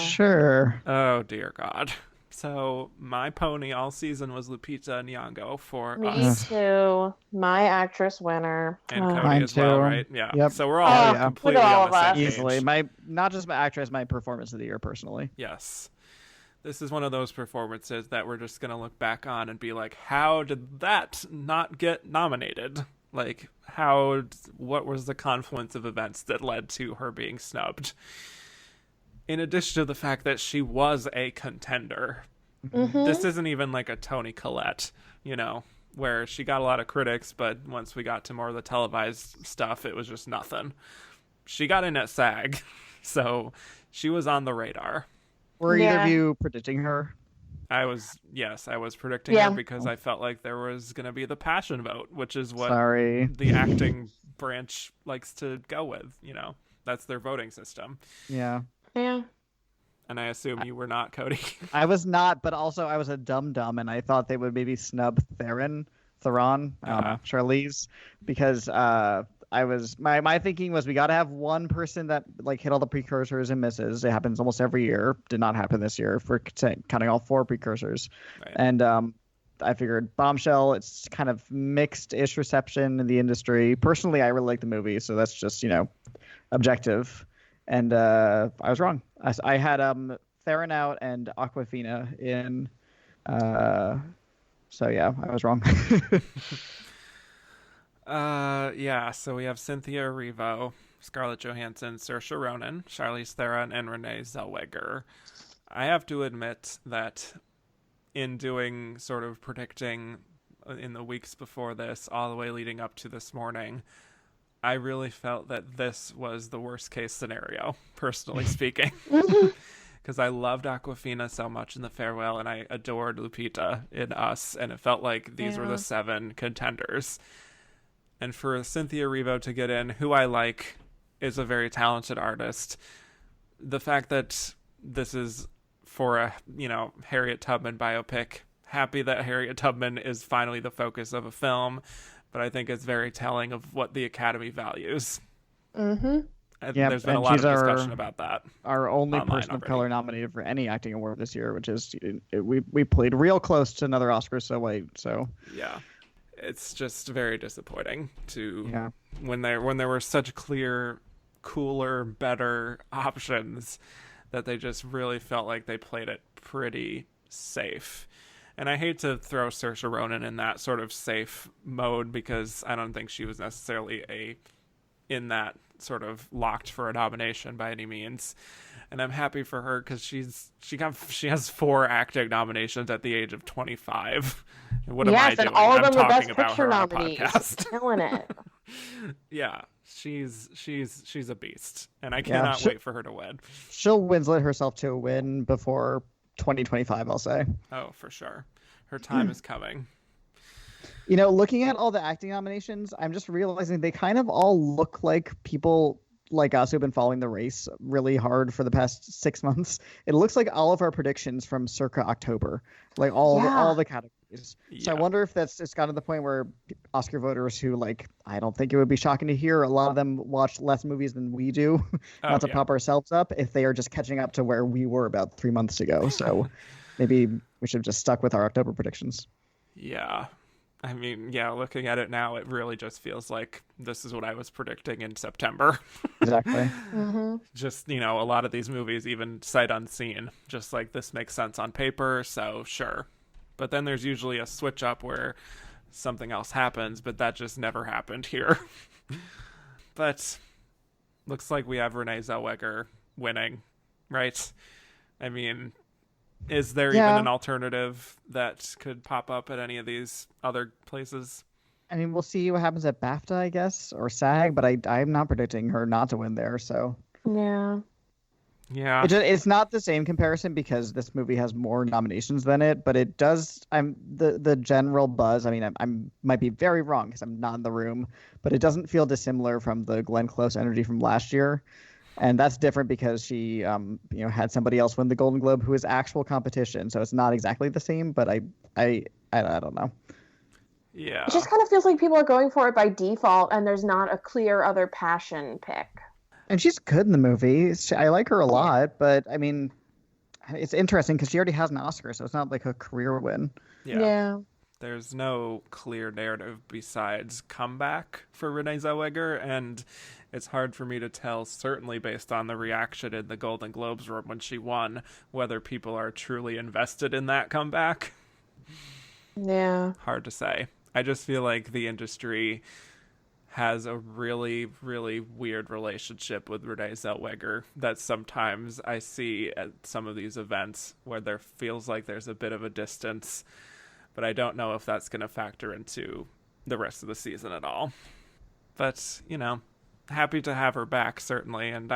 Sure. Oh, dear God. So my pony all season was Lupita Nyong'o for Me us. too. My actress winner. And Cody Mine as well, too. right? Yeah. Yep. So we're all completely Look at all on the of same us. page. Easily. Not just my actress, my performance of the year personally. Yes. This is one of those performances that we're just going to look back on and be like, how did that not get nominated? Like, what was the confluence of events that led to her being snubbed? In addition to the fact that she was a contender. Mm-hmm. This isn't even like a Toni Collette, where she got a lot of critics, but once we got to more of the televised stuff, it was just nothing. She got in at SAG, so she was on the radar. Were either of you predicting her? I was predicting her because I felt like there was going to be the passion vote, which is what the acting branch likes to go with. That's their voting system. Yeah. Yeah. And I assume you were not, Cody. I was not, but also I was a dum-dum, and I thought they would maybe snub Theron, Charlize, because my thinking was we got to have one person that like hit all the precursors and misses. It happens almost every year. Did not happen this year for counting all 4 precursors. Right. And I figured Bombshell, it's kind of mixed-ish reception in the industry. Personally, I really like the movie, so that's just, objective. And I was wrong. I had Theron out and Aquafina in. So yeah, I was wrong. So we have Cynthia Erivo, Scarlett Johansson, Saoirse Ronan, Charlize Theron, and Renee Zellweger. I have to admit that in doing sort of predicting in the weeks before this, all the way leading up to this morning, I really felt that this was the worst case scenario, personally speaking. Because I loved Aquafina so much in The Farewell, and I adored Lupita in Us, and it felt like these were the 7 contenders. And for Cynthia Erivo to get in, who I like, is a very talented artist. The fact that this is for a, Harriet Tubman biopic, happy that Harriet Tubman is finally the focus of a film, but I think it's very telling of what the Academy values. Mm-hmm. Yeah, there's been a lot of discussion about that. Our only person of color nominated for any acting award this year, which is we played real close to another Oscar so white. So yeah, it's just very disappointing when there were such clear, cooler, better options that they just really felt like they played it pretty safe. And I hate to throw Saoirse Ronan in that sort of safe mode, because I don't think she was necessarily in that sort of locked for a nomination by any means. And I'm happy for her, because she has 4 acting nominations at the age of 25. What am I doing? And all of them I'm were Best talking about Picture her on a nominees. podcast. Killing it. Yeah, she's a beast, and I cannot wait for her to win. She'll Winslet herself to a win before 2025, I'll say. Oh, for sure. Her time is coming. Looking at all the acting nominations, I'm just realizing they kind of all look like people like us who've been following the race really hard for the past 6 months. It looks like all of our predictions from circa October, like all the categories. Yeah. So I wonder if that's just gotten to the point where Oscar voters who, I don't think it would be shocking to hear, a lot of them watch less movies than we do, not to pop ourselves up, if they are just catching up to where we were about 3 months ago. So maybe we should have just stuck with our October predictions. Yeah. I mean, looking at it now, it really just feels like this is what I was predicting in September. Exactly. Mm-hmm. Just, a lot of these movies, even sight unseen, just like, this makes sense on paper, so sure. But then there's usually a switch up where something else happens, but that just never happened here. But looks like we have Renee Zellweger winning, right? I mean, is there even an alternative that could pop up at any of these other places? I mean, we'll see what happens at BAFTA, I guess, or SAG, but I'm not predicting her not to win there, so. Yeah. Yeah. It's not the same comparison because this movie has more nominations than it, but it does. The general buzz. I mean, I might be very wrong because I'm not in the room, but it doesn't feel dissimilar from the Glenn Close energy from last year, and that's different because she, had somebody else win the Golden Globe who is actual competition, so it's not exactly the same. But I don't know. Yeah. It just kind of feels like people are going for it by default, and there's not a clear other passion pick. And she's good in the movie. I like her a lot, but I mean, it's interesting because she already has an Oscar, so it's not like a career win. Yeah. There's no clear narrative besides comeback for Renee Zellweger, and it's hard for me to tell, certainly based on the reaction in the Golden Globes room when she won, whether people are truly invested in that comeback. Yeah. Hard to say. I just feel like the industry has a really, really weird relationship with Renee Zellweger that sometimes I see at some of these events where there feels like there's a bit of a distance, but I don't know if that's going to factor into the rest of the season at all. But, happy to have her back, certainly, and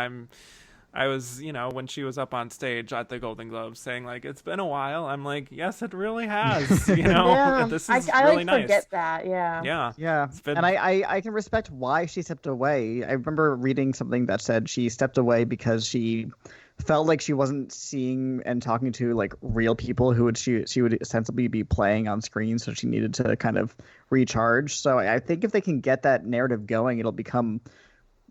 I was, when she was up on stage at the Golden Globes saying, it's been a while, I'm like, yes, it really has, Yeah. This is I really nice. forget that, yeah. Yeah. And I can respect why she stepped away. I remember reading something that said she stepped away because she felt like she wasn't seeing and talking to, real people who she would ostensibly be playing on screen, so she needed to kind of recharge. So I think if they can get that narrative going, it'll become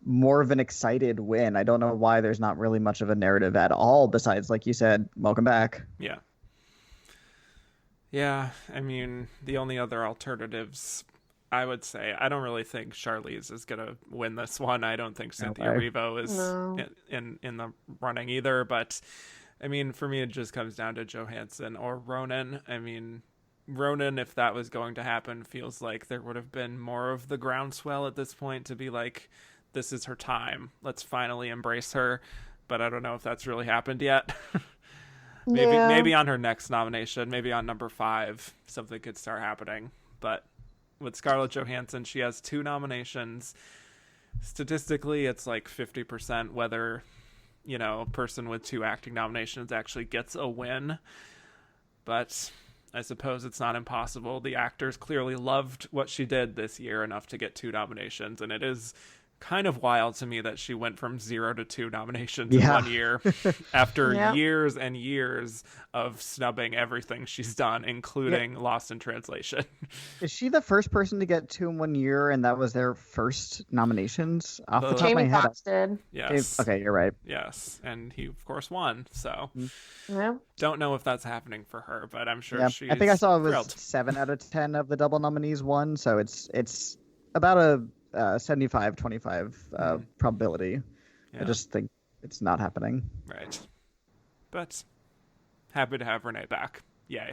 more of an excited win. I don't know why there's not really much of a narrative at all besides, like you said, welcome back. Yeah, I mean, the only other alternatives, I would say, I don't really think Charlize is going to win this one. I don't think Cynthia Erivo is in the running either, but I mean, for me, it just comes down to Johansson or Ronan. I mean, Ronan, if that was going to happen, feels like there would have been more of the groundswell at this point to be like, this is her time. Let's finally embrace her. But I don't know if that's really happened yet. Maybe on her next nomination, maybe on number 5, something could start happening. But with Scarlett Johansson, she has 2 nominations. Statistically, it's like 50% whether, a person with 2 acting nominations actually gets a win. But I suppose it's not impossible. The actors clearly loved what she did this year enough to get 2 nominations, and it is kind of wild to me that she went from 0 to 2 nominations in 1 year after years and years of snubbing everything she's done, including Lost in Translation. Is she the first person to get 2 in 1 year, and that was their first nominations? Off the top Jamie of my head, Foxx did. Yes. Okay, you're right. Yes, and he of course won. So Yeah. don't know if that's happening for her, but I'm sure she's I think I saw it was thrilled. 7 out of 10 of the double nominees won, so it's about a 75-25 probability. Yeah. I just think it's not happening. Right. But happy to have Renee back. Yay.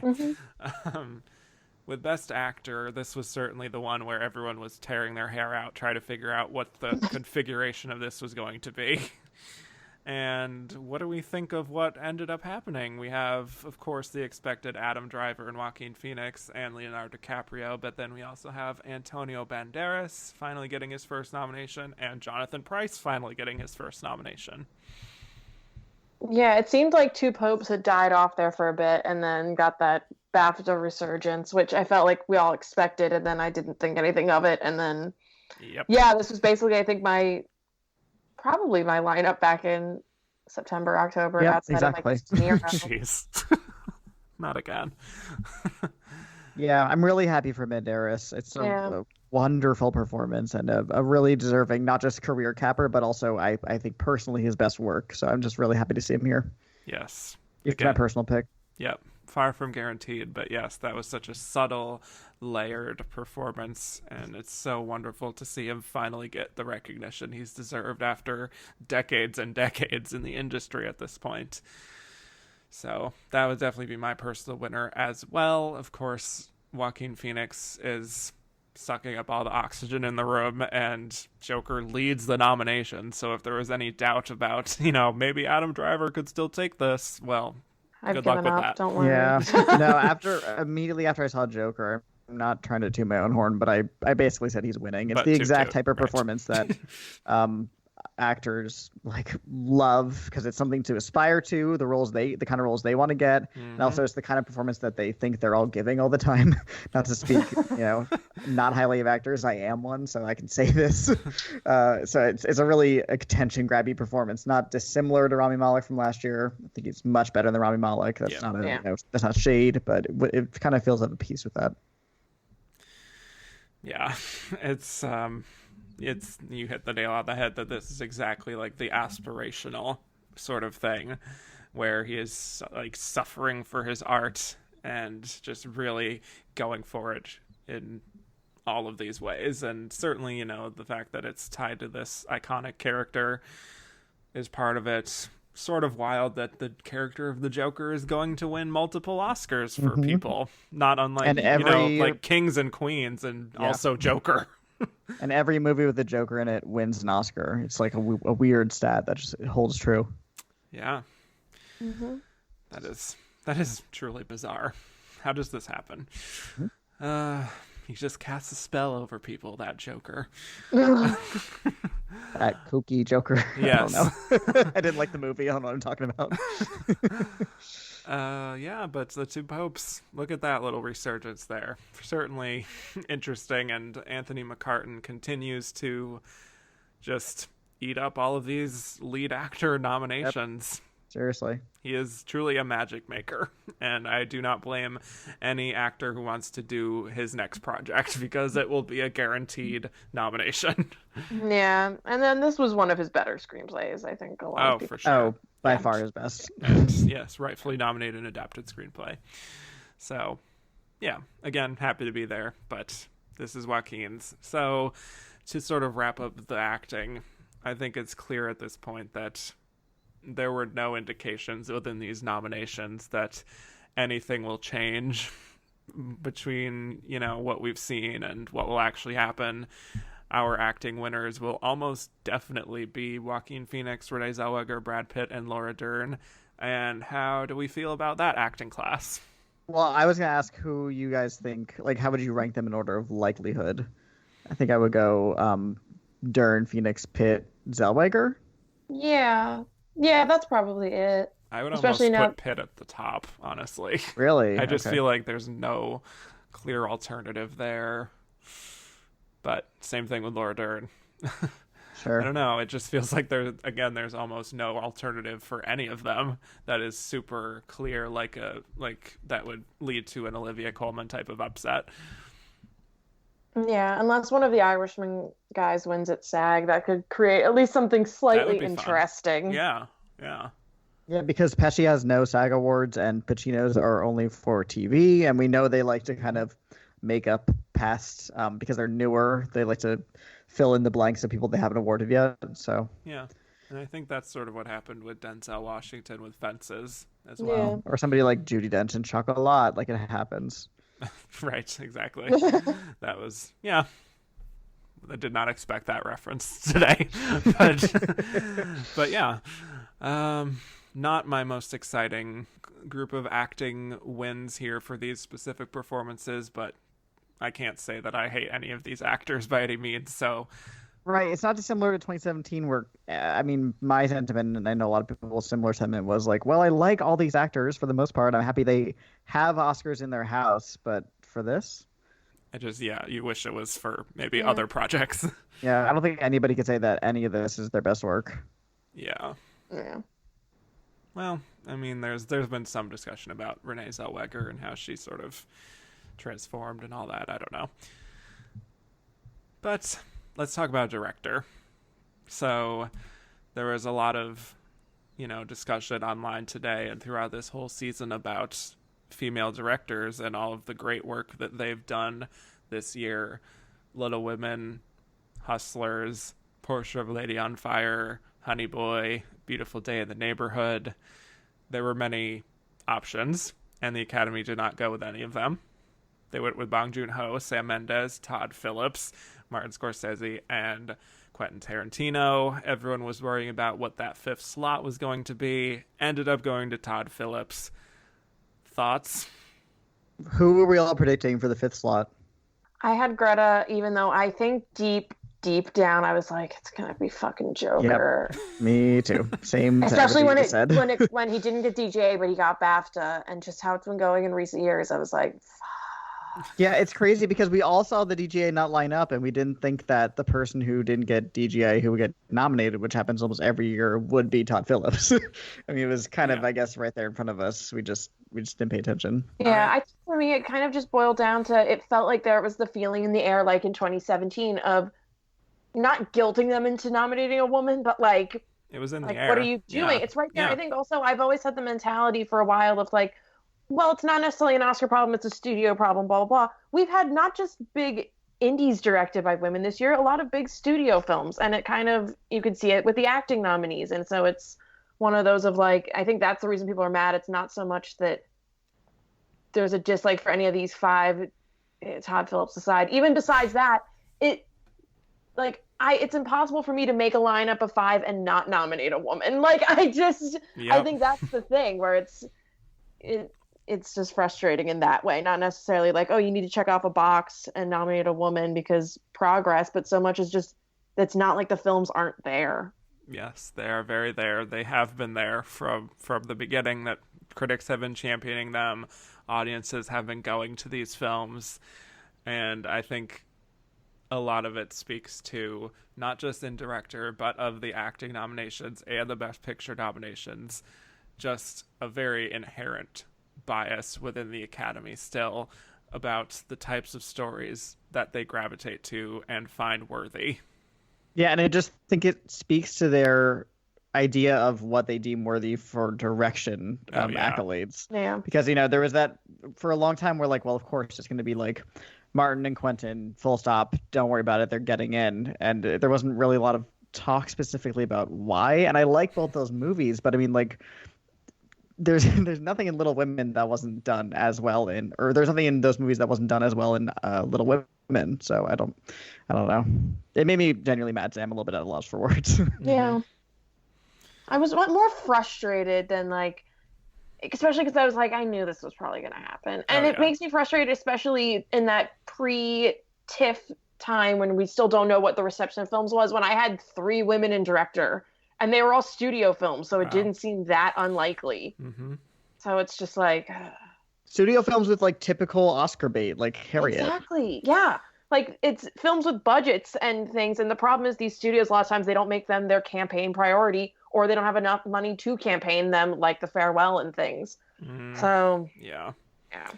With Best Actor, this was certainly the one where everyone was tearing their hair out trying to figure out what the configuration of this was going to be. And what do we think of what ended up happening? We have, of course, the expected Adam Driver and Joaquin Phoenix and Leonardo DiCaprio, but then we also have Antonio Banderas finally getting his first nomination and Jonathan Pryce finally getting his first nomination. Yeah, it seemed like Two Popes had died off there for a bit and then got that BAFTA resurgence, which I felt like we all expected, and then I didn't think anything of it. And then, this was basically, I think, probably my lineup back in September, October. Yeah, exactly. Jeez. Not again. Yeah, I'm really happy for Banderas. It's a wonderful performance and a really deserving, not just career capper, but also I think personally his best work. So I'm just really happy to see him here. Yes. It's my personal pick. Yep. Far from guaranteed, but yes, that was such a subtle, layered performance, and it's so wonderful to see him finally get the recognition he's deserved after decades and decades in the industry at this point. So that would definitely be my personal winner as well. Of course, Joaquin Phoenix is sucking up all the oxygen in the room, and Joker leads the nomination. So if there was any doubt about, maybe Adam Driver could still take this, well, good luck with that. Don't worry. Yeah. No, immediately after I saw Joker, I'm not trying to toot my own horn, but I basically said he's winning. It's the exact type of performance that actors love, because it's something to aspire to, the kind of roles they want to get, and also it's the kind of performance that they think they're all giving all the time. Not to speak not highly of actors, I am one, so I can say this. So it's a really attention grabby performance, not dissimilar to Rami Malek from last year. I think he's much better than Rami Malek. That's not that's not shade, but it kind of feels of a piece with that. Yeah, it's you hit the nail on the head that this is exactly like the aspirational sort of thing where he is suffering for his art and just really going for it in all of these ways. And certainly, the fact that it's tied to this iconic character is part of it. Sort of wild that the character of the Joker is going to win multiple Oscars for people, not unlike like Kings and Queens and also Joker. And every movie with the Joker in it wins an Oscar. It's like a weird stat that just holds true. Yeah. That is truly bizarre. How does this happen? He just casts a spell over people, that Joker. That kooky Joker. Yes. I don't know. I didn't like the movie. I don't know what I'm talking about. But the Two Popes, look at that little resurgence there. Certainly interesting, and Anthony McCartan continues to just eat up all of these lead actor nominations. Yep. Seriously. He is truly a magic maker, and I do not blame any actor who wants to do his next project, because it will be a guaranteed nomination. Yeah, and then this was one of his better screenplays, I think. A lot of people. For sure. Oh, by far his best. And, yes, rightfully nominated and adapted screenplay. So, yeah, again, happy to be there, but this is Joaquin's. So, to sort of wrap up the acting, I think it's clear at this point that there were no indications within these nominations that anything will change between, what we've seen and what will actually happen. Our acting winners will almost definitely be Joaquin Phoenix, Renee Zellweger, Brad Pitt, and Laura Dern. And how do we feel about that acting class? Well, I was gonna ask who you guys think, like, how would you rank them in order of likelihood? I think I would go Dern, Phoenix, Pitt, Zellweger. Yeah. Yeah, that's probably it. I would Especially almost now. put Pitt at the top, honestly. Really? I just Okay. feel like there's no clear alternative there. But same thing with Laura Dern. I Sure. don't know. It just feels like there's almost no alternative for any of them that is super clear, like that would lead to an Olivia Colman type of upset. Yeah, unless one of the Irishman guys wins at SAG, that could create at least something That would slightly be fun. interesting. Yeah, yeah, Yeah, because Pesci has no SAG awards and Pacino's are only for TV, and we know they like to kind of make up past because they're newer. They like to fill in the blanks of people they haven't awarded yet. So, yeah. And I think that's sort of what happened with Denzel Washington with Fences as Yeah. well. or somebody like Judi Dench and Chocolat, like it happens. Right, exactly. That was, yeah. I did not expect that reference today, but but yeah, not my most exciting group of acting wins here for these specific performances, but I can't say that I hate any of these actors by any means. So Right. It's not dissimilar to 2017, where, I mean, my sentiment, and I know a lot of people's similar sentiment, was like, well, I like all these actors for the most part. I'm happy they have Oscars in their house, but for this, I just, yeah, you wish it was for maybe Yeah. other projects. yeah, I don't think anybody could say that any of this is their best work. Yeah. Yeah. Well, I mean, there's been some discussion about Renee Zellweger and how she sort of transformed and all that. I don't know. But let's talk about director. So there was a lot of, discussion online today and throughout this whole season about female directors and all of the great work that they've done this year. Little Women, Hustlers, Portrait of a Lady on Fire, Honey Boy, Beautiful Day in the Neighborhood. There were many options, and the Academy did not go with any of them. They went with Bong Joon-ho, Sam Mendes, Todd Phillips, Martin Scorsese, and Quentin Tarantino. Everyone was worrying about what that fifth slot was going to be. Ended up going to Todd Phillips. Thoughts? Who were we all predicting for the fifth slot? I had Greta, even though I think deep down, I was like, it's gonna be fucking Joker. Me too. Same. Especially when said. when he didn't get DJ, but he got BAFTA, and just how it's been going in recent years, I was like, Yeah, it's crazy because we all saw the DGA not line up, and we didn't think that the person who didn't get DGA who would get nominated, which happens almost every year, would be Todd Phillips. I mean, it was kind of, I guess, right there in front of us. We just didn't pay attention. yeah. For me, it kind of just boiled down to it felt like there was the feeling in the air, like in 2017, of not guilting them into nominating a woman, but like It was in the like air. what are you doing? Yeah. It's right there. Yeah. I think also I've always had the mentality for a while of like, well, it's not necessarily an Oscar problem, it's a studio problem, blah blah blah. We've had not just big indies directed by women this year, a lot of big studio films, and it kind of, you could see it with the acting nominees, and so it's one of those of like, I think that's the reason people are mad. It's not so much that there's a dislike for any of these five, Todd Phillips aside. Even besides that, it's impossible for me to make a lineup of five and not nominate a woman. Like I Yep. think that's the thing where it's just frustrating in that way. Not necessarily like, oh, you need to check off a box and nominate a woman because progress, but so much is just, it's not like the films aren't there. Yes, they are very there. They have been there from the beginning, that critics have been championing them. Audiences have been going to these films. And I think a lot of it speaks to not just in director, but of the acting nominations and the Best Picture nominations, just a very inherent bias within the Academy still about the types of stories that they gravitate to and find worthy. Yeah, and I just think it speaks to their idea of what they deem worthy for direction accolades. Yeah. Because, there was that for a long time where, like, well, of course, it's going to be like Martin and Quentin, full stop, don't worry about it, they're getting in. And there wasn't really a lot of talk specifically about why. And I like both those movies, but I mean, like, there's nothing in Little Women that wasn't done as well or there's nothing in those movies that wasn't done as well in Little Women. So I don't know. It made me genuinely mad. So I'm a little bit at a loss for words. Yeah. I was more frustrated than like, especially because I was like, I knew this was probably going to happen. Oh And it yeah. makes me frustrated, especially in that pre-TIFF time when we still don't know what the reception of films was, when I had three women in director and they were all studio films, so it Wow. didn't seem that unlikely. Mm-hmm. So it's just like, Studio films with like typical Oscar bait, like Harriet. exactly. Yeah. Like it's films with budgets and things. And the problem is these studios, a lot of times they don't make them their campaign priority or they don't have enough money to campaign them like the farewell and things. Mm, So, yeah. yeah.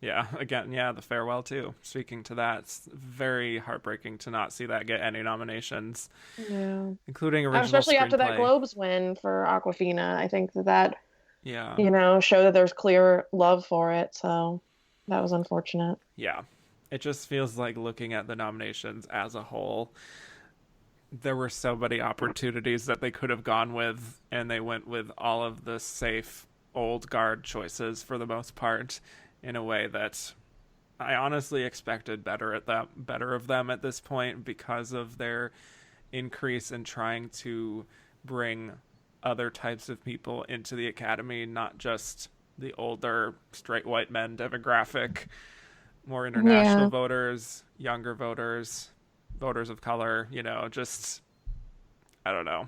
Yeah, again, yeah, the farewell too. Speaking to that, it's very heartbreaking to not see that get any nominations, Yeah. including original Especially after that screenplay. Globes win for Aquafina. I think that, Yeah, showed that there's clear love for it. So that was unfortunate. yeah. It just feels like looking at the nominations as a whole, there were so many opportunities that they could have gone with, and they went with all of the safe old guard choices for the most part, in a way that I honestly expected better of them at this point because of their increase in trying to bring other types of people into the academy, not just the older straight white men demographic, more international Yeah. voters, younger voters, voters of color, just I don't know.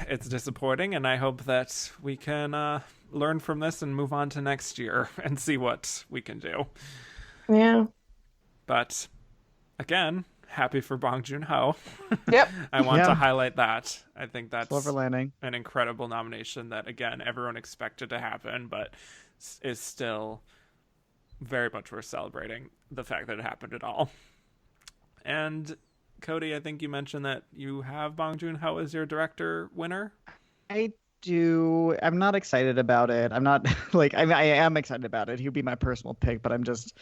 It's disappointing, and I hope that we can learn from this and move on to next year and see what we can do. Yeah. But again, happy for Bong Joon Ho. Yep. I want to Yeah, highlight that. I think silver that's lining. an incredible nomination that, again, everyone expected to happen, but is still very much worth celebrating the fact that it happened at all. And Cody, I think you mentioned that you have Bong Joon Ho as your director winner. I do. I'm not excited about it. I'm not like I am excited about it. He'd be my personal pick, but I'm just.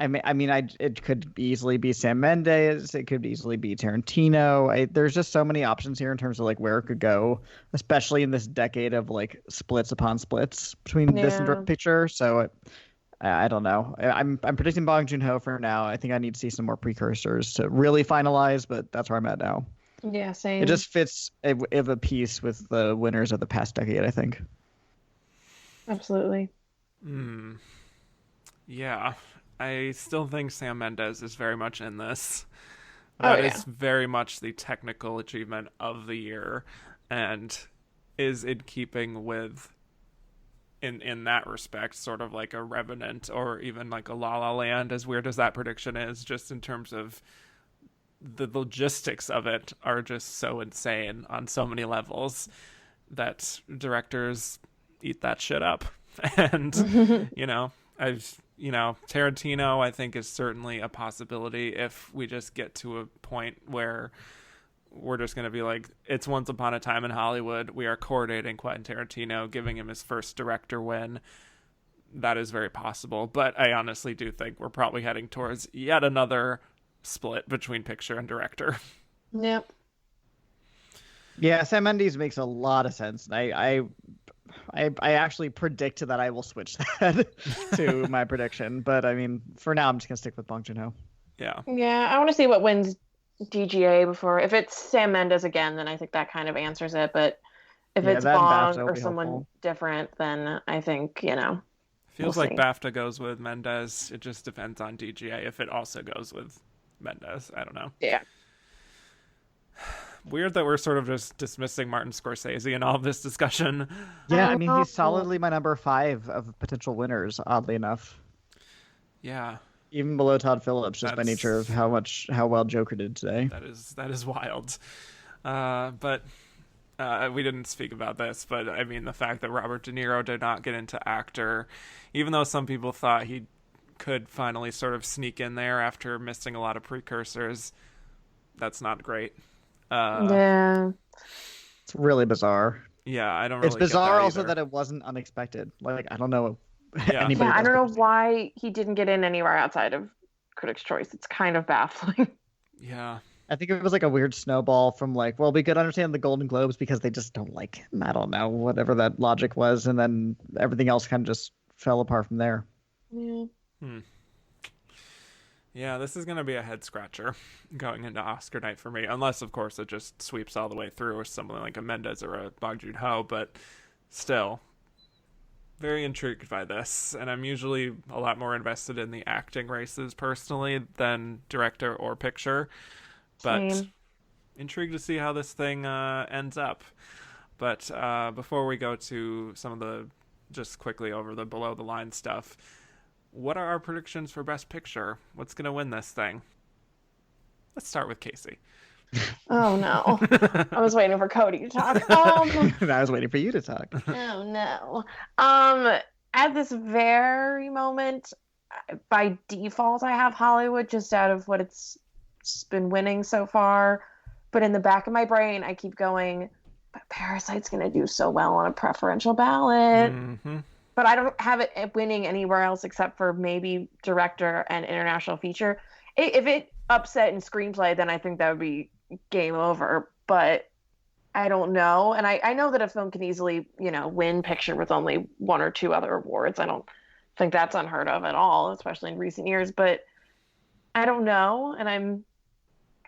It could easily be Sam Mendes. It could easily be Tarantino. There's just so many options here in terms of like where it could go, especially in this decade of like splits upon splits between this and Yeah. Direct Picture. So I don't know. I'm predicting Bong Joon Ho for now. I think I need to see some more precursors to really finalize, but that's where I'm at now. Yeah, It same. just fits of a piece with the winners of the past decade, I think. Absolutely. Hmm. Yeah. I still think Sam Mendes is very much in this. Oh That yeah. is very much the technical achievement of the year and is in keeping with in that respect sort of like a Revenant or even like a La La Land, as weird as that prediction is, just in terms of the logistics of it are just so insane on so many levels that directors eat that shit up. And you know, Tarantino I think is certainly a possibility if we just get to a point where we're just going to be like, it's Once Upon a Time in Hollywood. We are coordinating Quentin Tarantino, giving him his first director win. That is very possible. But I honestly do think we're probably heading towards yet another split between picture and director. Yep. Yeah, Sam Mendes makes a lot of sense. And I actually predict that I will switch that to my prediction. But I mean, for now, I'm just gonna stick with Bong Joon-ho. Yeah. Yeah, I want to see what wins DGA before. If it's Sam Mendes again, then I think that kind of answers it. But if Yeah, it's that and Bong BAFTA will or be someone helpful. different, then I think, we'll Feels like see. BAFTA goes with Mendez. It just depends on DGA if it also goes with Mendez. I don't know. Yeah. Weird that we're sort of just dismissing Martin Scorsese in all of this discussion. Yeah, I I mean, know. he's solidly my number five of potential winners, oddly enough. Yeah, Even below Todd Phillips, just by nature of that's how well Joker did today. that is wild. But we didn't speak about this, but I mean the fact that Robert De Niro did not get into actor, even though some people thought he could finally sort of sneak in there after missing a lot of precursors. That's not great. Uh, Yeah. It's really bizarre. yeah, I don't It's really get bizarre that also either. that it wasn't unexpected. Like, I don't know Yeah, anybody Yeah, I that's don't know ever. why he didn't get in anywhere outside of Critics' Choice. It's kind of baffling. yeah, I think it was like a weird snowball from like, well, we could understand the Golden Globes because they just don't like him. I don't know, whatever that logic was, and then everything else kind of just fell apart from there. Yeah. hmm. Yeah. This is gonna be a head scratcher going into Oscar night for me, unless of course it just sweeps all the way through, or something like a Mendez or a Bong Joon Ho. But still, very intrigued by this, and I'm usually a lot more invested in the acting races personally than director or picture, but Same. intrigued to see how this thing ends up. But before we go to some of the, just quickly over the below the line stuff, what are our predictions for Best Picture? What's going to win this thing? Let's start with Casey. Oh no. I was waiting for Cody to talk. I was waiting for you to talk. Oh no. At this very moment, by default, I have Hollywood just out of what it's been winning so far. But in the back of my brain, I keep going, but Parasite's going to do so well on a preferential ballot. Mm-hmm. But I don't have it winning anywhere else except for maybe director and international feature. If it upset in screenplay, then I think that would be game over. But I don't know. And I know that a film can easily, win picture with only one or two other awards. I don't think that's unheard of at all, especially in recent years. But I don't know. And I'm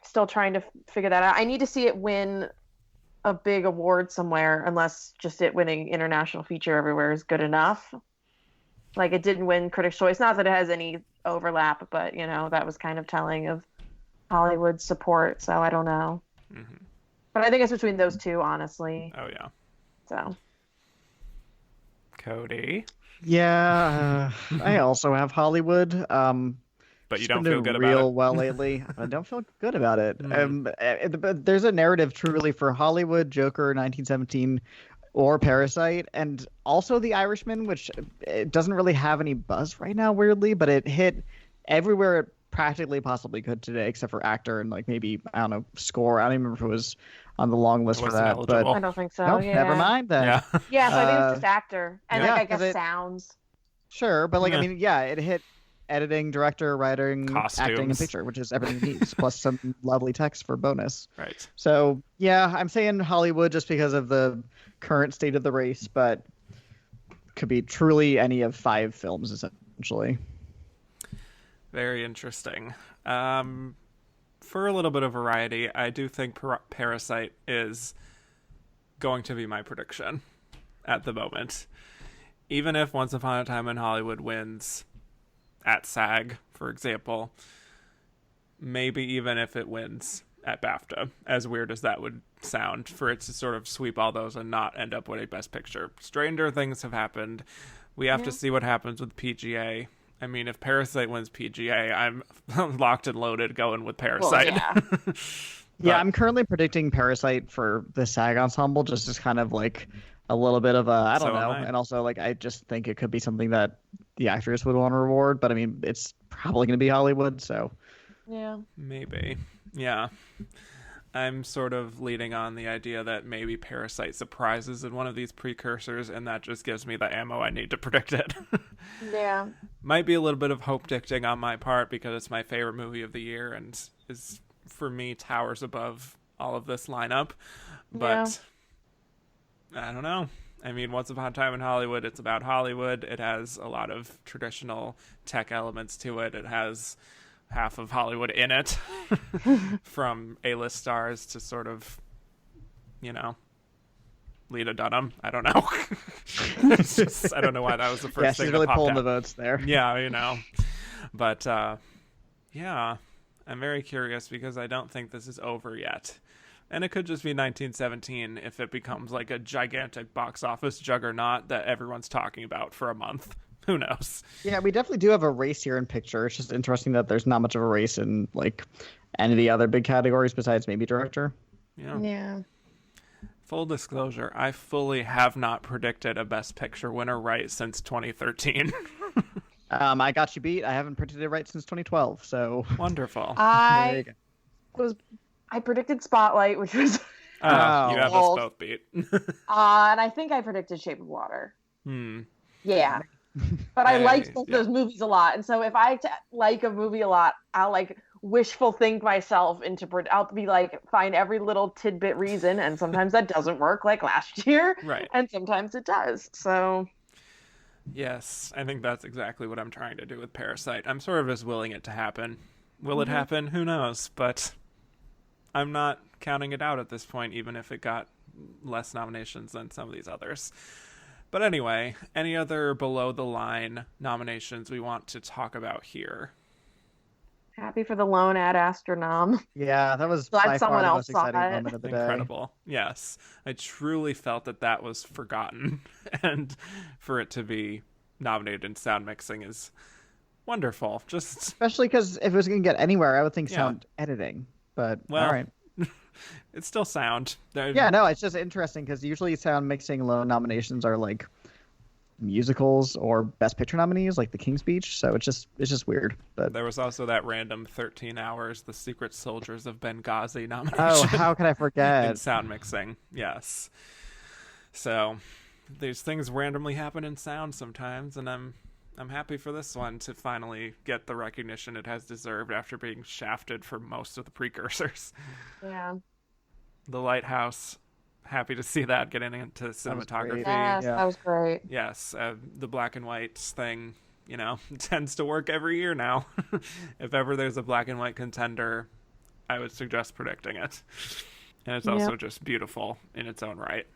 still trying to figure that out. I need to see it win a big award somewhere, unless just it winning international feature everywhere is good enough. Like, it didn't win Critics' Choice. Not that it has any overlap, but, that was kind of telling of Hollywood's support. So I don't know. Mm-hmm. But I think it's between those two, honestly. Oh, yeah. So. Cody? Yeah, I also have Hollywood. But you It's don't been feel doing good real about it? well lately. I don't feel good about it. Mm. But there's a narrative truly for Hollywood, Joker, 1917, or Parasite, and also The Irishman, which it doesn't really have any buzz right now, weirdly, but it hit everywhere it practically possibly could today, except for actor and like maybe, I don't know, score. I don't even remember if it was on the long list It for wasn't that. eligible. But I don't think so. nope, Yeah. never mind then. Yeah. Yeah, so I think it's just actor. And Yeah, I guess 'cause it- sounds. Sure, but like Yeah. I mean, yeah, it hit editing, director, writing, acting, and Costumes. picture, which is everything it needs, plus some lovely text for bonus. Right. So yeah, I'm saying Hollywood just because of the current state of the race, but could be truly any of 5 films essentially. Very interesting. For a little bit of variety, I do think Parasite is going to be my prediction at the moment. Even if Once Upon a Time in Hollywood wins at SAG, for example, maybe even if it wins at BAFTA, as weird as that would sound, for it to sort of sweep all those and not end up winning Best Picture. Stranger things have happened. We have to see what happens with PGA. I mean, if Parasite wins PGA, I'm locked and loaded going with Parasite. Well, yeah. Yeah, I'm currently predicting Parasite for the SAG ensemble, just as kind of like a little bit of a I don't So am know, I. and also like I just think it could be something that the actors would want to reward, but I mean it's probably going to be Hollywood, so Yeah. Maybe. Yeah. I'm sort of leading on the idea that maybe Parasite surprises in one of these precursors, and that just gives me the ammo I need to predict it. Yeah. Might be a little bit of hope dicting on my part because it's my favorite movie of the year and is, for me, towers above all of this lineup. But I don't know. I mean, Once Upon a Time in Hollywood, it's about Hollywood. It has a lot of traditional tech elements to it. It has half of Hollywood in it, from A-list stars to sort of, Lena Dunham. I don't know. It's just, I don't know why that was the first yeah, thing she's that really popped pulling out. the votes there. Yeah, But, yeah, I'm very curious because I don't think this is over yet. And it could just be 1917 if it becomes like a gigantic box office juggernaut that everyone's talking about for a month. Who knows? Yeah, we definitely do have a race here in picture. It's just interesting that there's not much of a race in like any of the other big categories besides maybe director. Yeah. Full disclosure, I fully have not predicted a Best Picture winner right since 2013. I got you beat. I haven't predicted it right since 2012, so Wonderful. there you go. I predicted Spotlight, which was You have us Old. both beat. and I think I predicted Shape of Water. Hmm. Yeah. But I liked both yeah. those movies a lot. And so if I like a movie a lot, I'll like wishful think myself into I'll be like find every little tidbit reason, and sometimes that doesn't work like last year. Right. And sometimes it does. So Yes, I think that's exactly what I'm trying to do with Parasite. I'm sort of just willing it to happen. Will it happen? Who knows? But I'm not counting it out at this point, even if it got less nominations than some of these others. But anyway, any other below the line nominations we want to talk about here? Happy for the lone ad astronom. Yeah, that was Glad by far someone the else most saw exciting it. moment of the day. Incredible. Yes. I truly felt that was forgotten. And for it to be nominated in sound mixing is wonderful. Just, Especially because if it was going to get anywhere, I would think Yeah. sound editing. But well, all right. it's still sound. Yeah, no, it's just interesting because usually sound mixing alone nominations are like musicals or Best Picture nominees, like The King's Speech. So it's just weird. But There was also that random 13 Hours, The Secret Soldiers of Benghazi nomination. oh, how could I In forget? sound mixing, yes. So these things randomly happen in sound sometimes, and I'm happy for this one to finally get the recognition it has deserved after being shafted for most of the precursors. Yeah. The Lighthouse, happy to see that getting into was cinematography. great. Yes, Yeah. that was great. Yes, the black and white thing, tends to work every year now. If ever there's a black and white contender, I would suggest predicting it. And it's also just beautiful in its own right.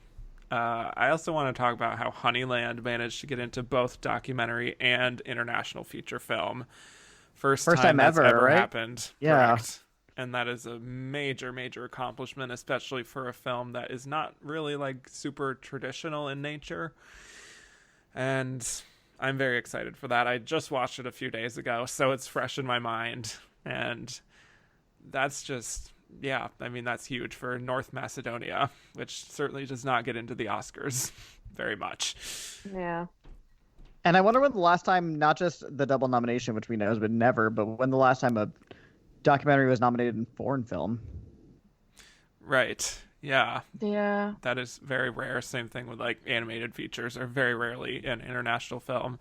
I also want to talk about how Honeyland managed to get into both documentary and international feature film. First time that's ever, ever right? happened. Yeah. Correct. And that is a major, major accomplishment, especially for a film that is not really like super traditional in nature. And I'm very excited for that. I just watched it a few days ago, so it's fresh in my mind. And that's just, yeah, I mean, that's huge for North Macedonia, which certainly does not get into the Oscars very much. Yeah. And I wonder when the last time, not just the double nomination, which we know has been never, but when the last time a documentary was nominated in foreign film. Right. Yeah. Yeah. That is very rare. Same thing with like animated features are very rarely an international film.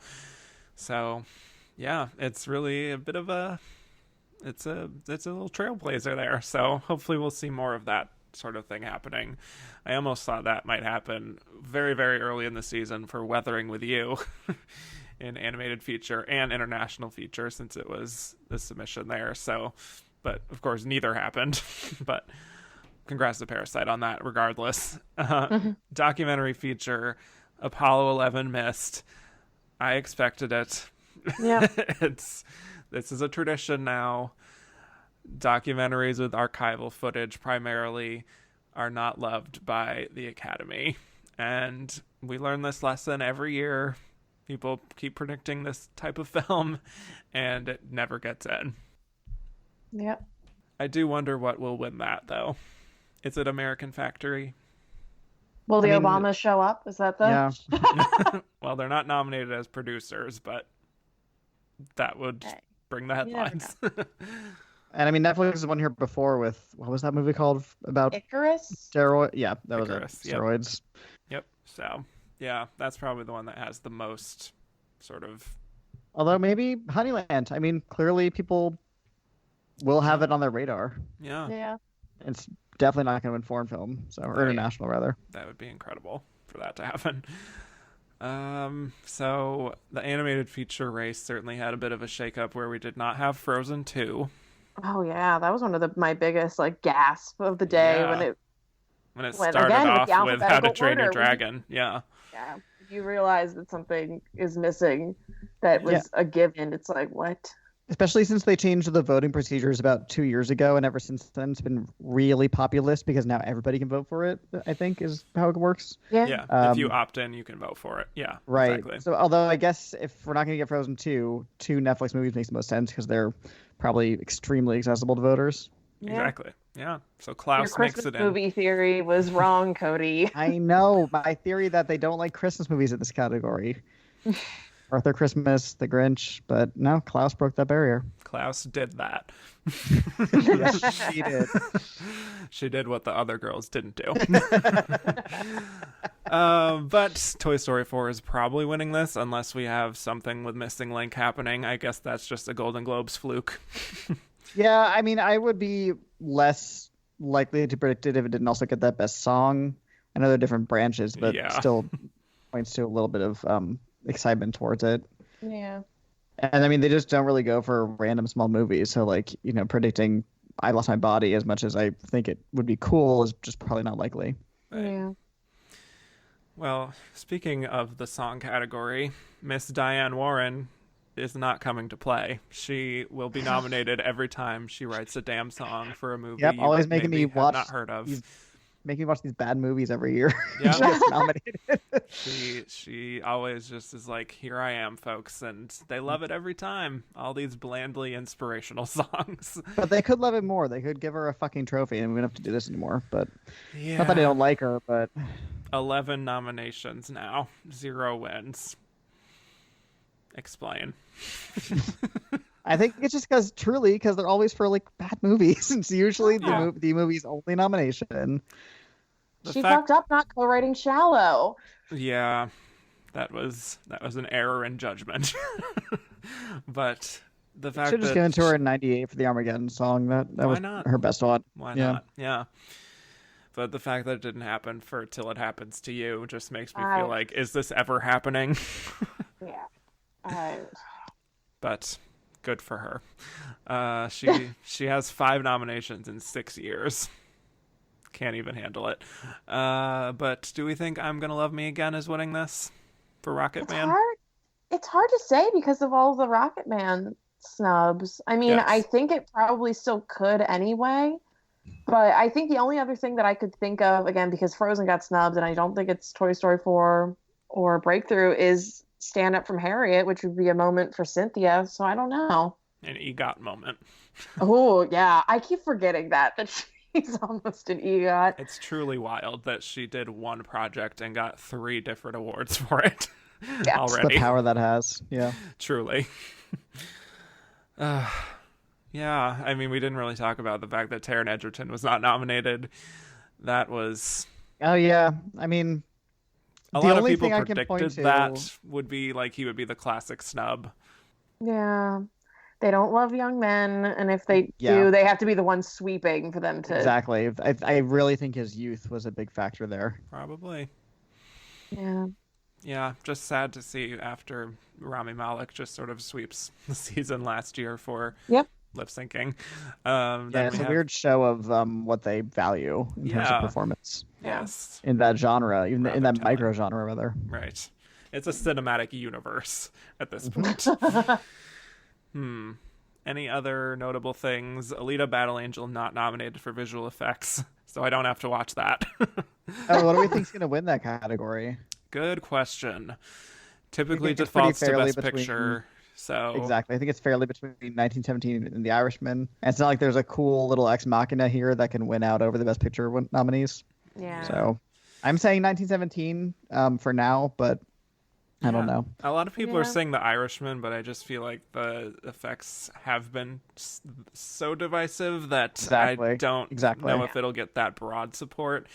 So, yeah, it's really a bit of it's a little trailblazer there. So hopefully we'll see more of that sort of thing happening. I almost thought that might happen very, very early in the season for Weathering with You in animated feature and international feature, since it was the submission there. So, but of course neither happened. But congrats to Parasite on that regardless. Documentary feature, Apollo 11 missed. I expected it. Yeah. This is a tradition now. Documentaries with archival footage primarily are not loved by the Academy. And we learn this lesson every year. People keep predicting this type of film, and it never gets in. Yep. I do wonder what will win that, though. Is it American Factory? Will the I mean, Obamas show up? Is that the? Yeah. Well, they're not nominated as producers, but that would Hey, bring the you never headlines. And I mean, Netflix has one here before with, what was that movie called about Icarus? steroid? Yeah, that was Icarus, it. yep. Steroids. Yep. So, yeah, that's probably the one that has the most sort of. Although maybe Honeyland. I mean, clearly people will have it on their radar. Yeah, Yeah. It's definitely not going to win foreign film, or Right. international rather. that would be incredible for that to happen. So the animated feature race certainly had a bit of a shakeup where we did not have Frozen 2. Oh yeah, that was one of my biggest like gasp of the day Yeah. when it When it When, started again, with off the with How to alphabetical Train Your order, Dragon. Yeah. yeah, you realize that something is missing that was a given. It's like what? Especially since they changed the voting procedures about 2 years ago, and ever since then it's been really populist because now everybody can vote for it, I think is how it works. Yeah. If you opt in, you can vote for it. Yeah. Right. Exactly. So although I guess if we're not going to get Frozen 2, two Netflix movies makes the most sense because they're probably extremely accessible to voters. Yeah. Exactly. Yeah. So Your Klaus makes Christmas it in. movie theory was wrong, Cody. I know. My theory that they don't like Christmas movies in this category. Arthur Christmas, The Grinch, but no, Klaus broke that barrier. Klaus did that. Yes, she did. She did what the other girls didn't do. But Toy Story 4 is probably winning this unless we have something with Missing Link happening. I guess that's just a Golden Globes fluke. Yeah, I mean, I would be less likely to predict it if it didn't also get that best song. I know they're different branches, but Yeah. still points to a little bit of excitement towards it. Yeah. And I mean, they just don't really go for random small movies. So, like, predicting I Lost My Body, as much as I think it would be cool, is just probably not likely. Right. Yeah. Well, speaking of the song category, Miss Diane Warren is not coming to play. She will be nominated every time she writes a damn song for a movie Yep, you always making me maybe have watch not heard of. these, making me watch these bad movies every year. Yeah. She gets nominated. She always just is like, here I am, folks, and they love it every time. All these blandly inspirational songs. But they could love it more. They could give her a fucking trophy, and we don't have to do this anymore. But not that I Yeah. don't like her, but 11 nominations now, 0 wins. Explain. I think it's just because they're always for like bad movies. It's usually Yeah. the movie's only nomination. She fucked up not co-writing Shallow. Yeah, that was an error in judgment. But the fact Should have just that given to her in '98 for the Armageddon song. That Why was not? her best one. why Yeah. not? Yeah. But the fact that it didn't happen for Till It Happens to You just makes me I- feel like, is this ever happening? Yeah. I... But good for her. She has 5 nominations in 6 years. Can't even handle it. But do we think I'm Gonna Love Me Again is winning this for Rocket Man? It's hard to say because of all the Rocket Man snubs. I mean, Yes. I think it probably still could anyway. But I think the only other thing that I could think of, again, because Frozen got snubbed, and I don't think it's Toy Story 4 or Breakthrough, is Stand Up from Harriet, which would be a moment for Cynthia. So I don't know. An EGOT moment. Oh, yeah. I keep forgetting that she's almost an EGOT. It's truly wild that she did one project and got 3 different awards for it Yeah. already. The power that has. Yeah. Truly. Yeah, I mean, we didn't really talk about the fact that Taron Egerton was not nominated. That was Oh yeah. I mean, a the lot of only people thing I can point predicted to that would be like he would be the classic snub. Yeah. They don't love young men. And if they Yeah. do, they have to be the ones sweeping for them to. exactly. I really think his youth was a big factor there. Probably. Yeah. Yeah, just sad to see after Rami Malek just sort of sweeps the season last year for Yep. lip syncing. Yeah, Then it's we a have- weird show of what they value in terms Yeah. of performance Yes, in that genre, even in that Rather micro genre, rather. right. It's a cinematic universe at this point. Any other notable things? Alita Battle Angel not nominated for visual effects, so I don't have to watch that. Oh, what do we think's gonna win that category? Good question. Typically think it's pretty defaults to fairly Best between- Picture, so Exactly. I think it's fairly between 1917 and The Irishman. And it's not like there's a cool little ex machina here that can win out over the Best Picture nominees. Yeah. So I'm saying 1917 for now, but I don't Yeah. know. A lot of people are Yeah. saying The Irishman, but I just feel like the effects have been so divisive that Exactly. I don't Exactly. know if it'll get that broad support.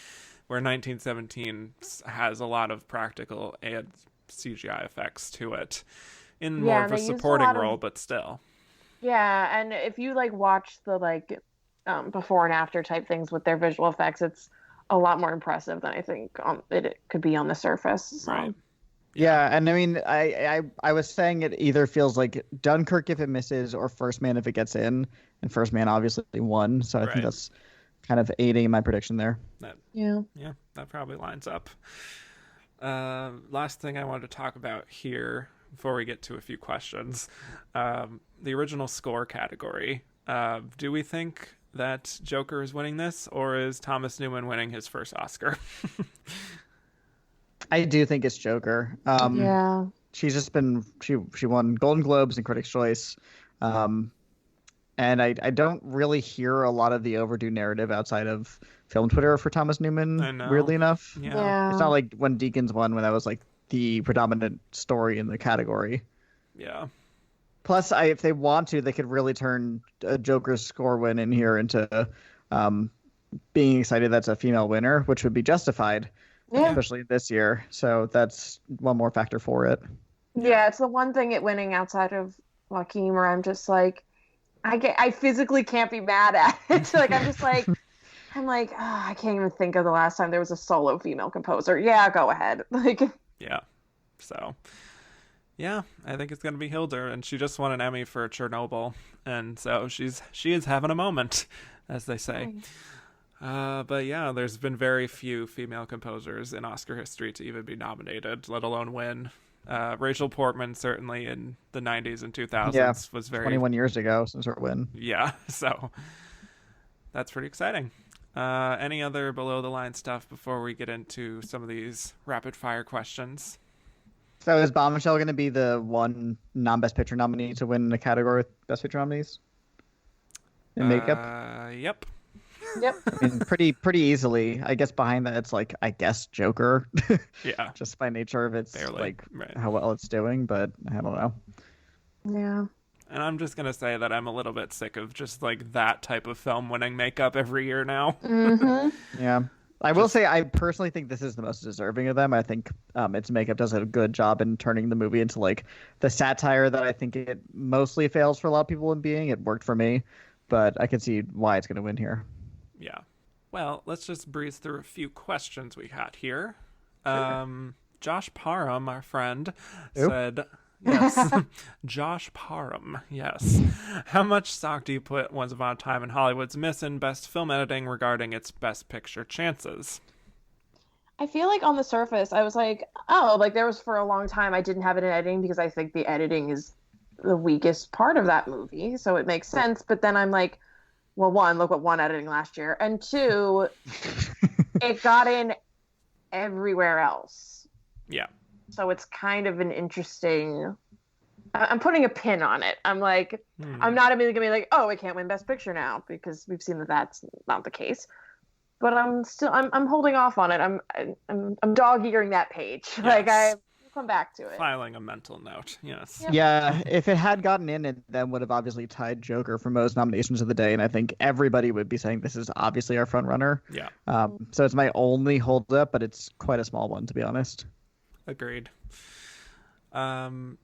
Where 1917 has a lot of practical and CGI effects to it, in more Yeah, of they a use a supporting lot of- role, but still. Yeah, and if you like watch the before and after type things with their visual effects, it's a lot more impressive than I think it could be on the surface. So. Right. Yeah, and I mean, I was saying it either feels like Dunkirk if it misses, or First Man if it gets in, and First Man obviously won, so I Right. think that's kind of aiding my prediction there. Yeah. Yeah, that probably lines up. Last thing I wanted to talk about here before we get to a few questions. The original score category. Do we think that Joker is winning this, or is Thomas Newman winning his first Oscar? I do think it's Joker. Yeah. She's just been she won Golden Globes and Critics' Choice, and I don't really hear a lot of the overdue narrative outside of film Twitter for Thomas Newman. I know. Weirdly enough, Yeah. it's not like when Deacons won, when that was like the predominant story in the category. Yeah. Plus, if they want to, they could really turn a Joker's score win in here into being excited that's a female winner, which would be justified, Yeah. especially this year. So that's one more factor for it. Yeah, it's the one thing at winning outside of Joaquin where I'm just like, I physically can't be mad at it. Like I'm like, I can't even think of the last time there was a solo female composer. Yeah, go ahead. Like, Yeah. So, yeah, I think it's going to be Hildur, and she just won an Emmy for Chernobyl, and so she is having a moment, as they say. But yeah, there's been very few female composers in Oscar history to even be nominated, let alone win. Rachel Portman certainly in the 90s and Yeah, 2000s was very 21 years ago, some sort of win. yeah. So that's pretty exciting. Any other below the line stuff before we get into some of these rapid fire questions? So is Bombshell going to be the one non-Best Picture nominee to win the category with Best Picture nominees in makeup? Yep. Yep. I mean, pretty easily. I guess behind that, it's like, I guess Joker, Yeah. just by nature of its Barely. like Right. how well it's doing. But I don't know. Yeah. And I'm just gonna say that I'm a little bit sick of just like that type of film winning makeup every year now. Mm-hmm. Yeah. I will say I personally think this is the most deserving of them. I think its makeup does a good job in turning the movie into like the satire that I think it mostly fails for a lot of people in being. It worked for me, but I can see why it's going to win here. Yeah. Well, let's just breeze through a few questions we got here. Josh Parham, our friend, Who? said, yes, Josh Parham, yes. How much stock do you put Once Upon a Time in Hollywood's miss in Best Film Editing regarding its Best Picture chances? I feel like on the surface, I was like, oh, like there was for a long time I didn't have it in editing because I think the editing is the weakest part of that movie, so it makes sense. But then I'm like, well, one, look what won editing last year, and two, it got in everywhere else. Yeah. So it's kind of an interesting. I'm putting a pin on it. I'm like, I'm not immediately gonna be like, oh, it can't win Best Picture now because we've seen that that's not the case. But I'm holding off on it. I'm dog-earing that page. Yes. Like I'll come back to it. Filing a mental note, yes. Yep. Yeah, if it had gotten in, it then would have obviously tied Joker for most nominations of the day, and I think everybody would be saying this is obviously our front runner. Yeah, So it's my only holdup, but it's quite a small one, to be honest. agreed.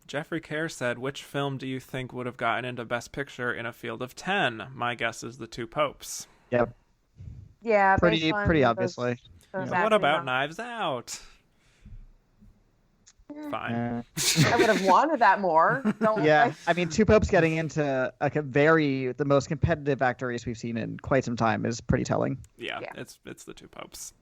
Jeffrey Kerr said, which film do you think would have gotten into Best Picture in a field of 10? My guess is The Two Popes. Yep, Yeah, pretty based on pretty obviously. those What acting about nom- Knives Out? Fine. I would have wanted that more. Don't Yeah, I mean, Two Popes getting into the most competitive actor race we've seen in quite some time is pretty telling. Yeah, Yeah. it's The Two Popes.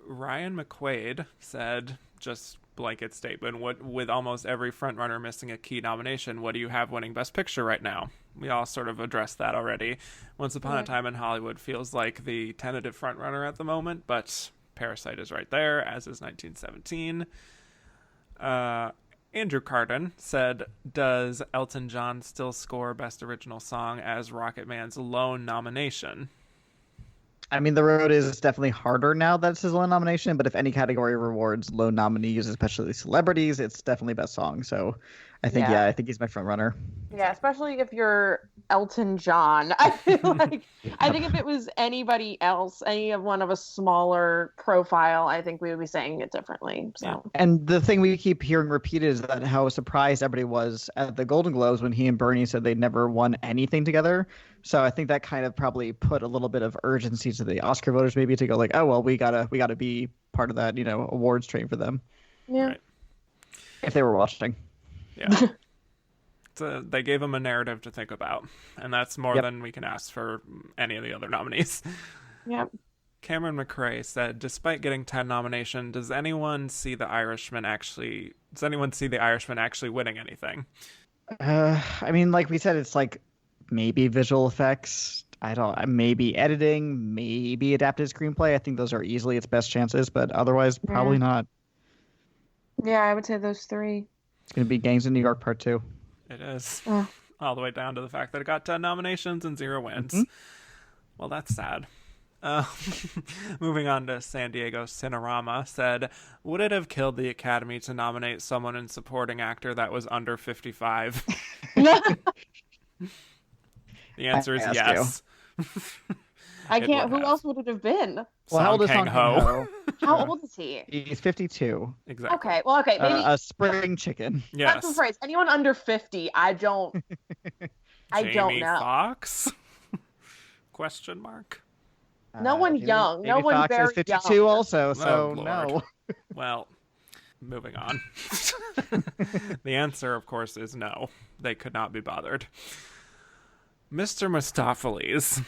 Ryan McQuaid said, just blanket statement, what with almost every frontrunner missing a key nomination, what do you have winning Best Picture right now? We all sort of addressed that already. Once Upon a Time in Hollywood feels like the tentative frontrunner at the moment, but Parasite is right there, as is 1917. Andrew Carden said, does Elton John still score Best Original Song as Rocketman's lone nomination? I mean, The Road is definitely harder now that it's his lone nomination, but if any category rewards lone nominees, especially celebrities, it's definitely best song. So I think, Yeah. I think he's my front runner. Yeah, especially if you're Elton John. I feel like I think if it was anybody else, one of a smaller profile, I think we would be saying it differently. So And the thing we keep hearing repeated is that how surprised everybody was at the Golden Globes when he and Bernie said they'd never won anything together. So I think that kind of probably put a little bit of urgency to the Oscar voters, maybe to go like, oh well, we gotta be part of that, awards train for them yeah. Right. if they were watching. Yeah. They gave him a narrative to think about, and that's more Yep. than we can ask for any of the other nominees. Yep. Cameron McRae said, despite getting 10 nominations, does anyone see The Irishman actually winning anything? I mean, like we said, it's like maybe visual effects. Maybe editing, maybe adapted screenplay. I think those are easily its best chances, but otherwise, probably not. Yeah, I would say those three. It's going to be Gangs of New York Part 2. It is. Oh. All the way down to the fact that it got 10 nominations and 0 wins. Mm-hmm. Well, that's sad. Moving on to San Diego Cinerama said, would it have killed the Academy to nominate someone in supporting actor that was under 55? The answer is I asked yes. I It can't. would Who have. else would it have been? Well, how old is Song Song Kang-ho. Kang-ho? How old is he? He's 52. Exactly. Okay. Well, okay. Maybe A spring chicken. that's the Yes. phrase. Anyone under 50, I don't. I don't Jamie know. Foxx? Question mark. No one young. No Jamie one Foxx very is 52 young. also, so Lord. no. Well, moving on. The answer, of course, is no. They could not be bothered. Mr. Mistopheles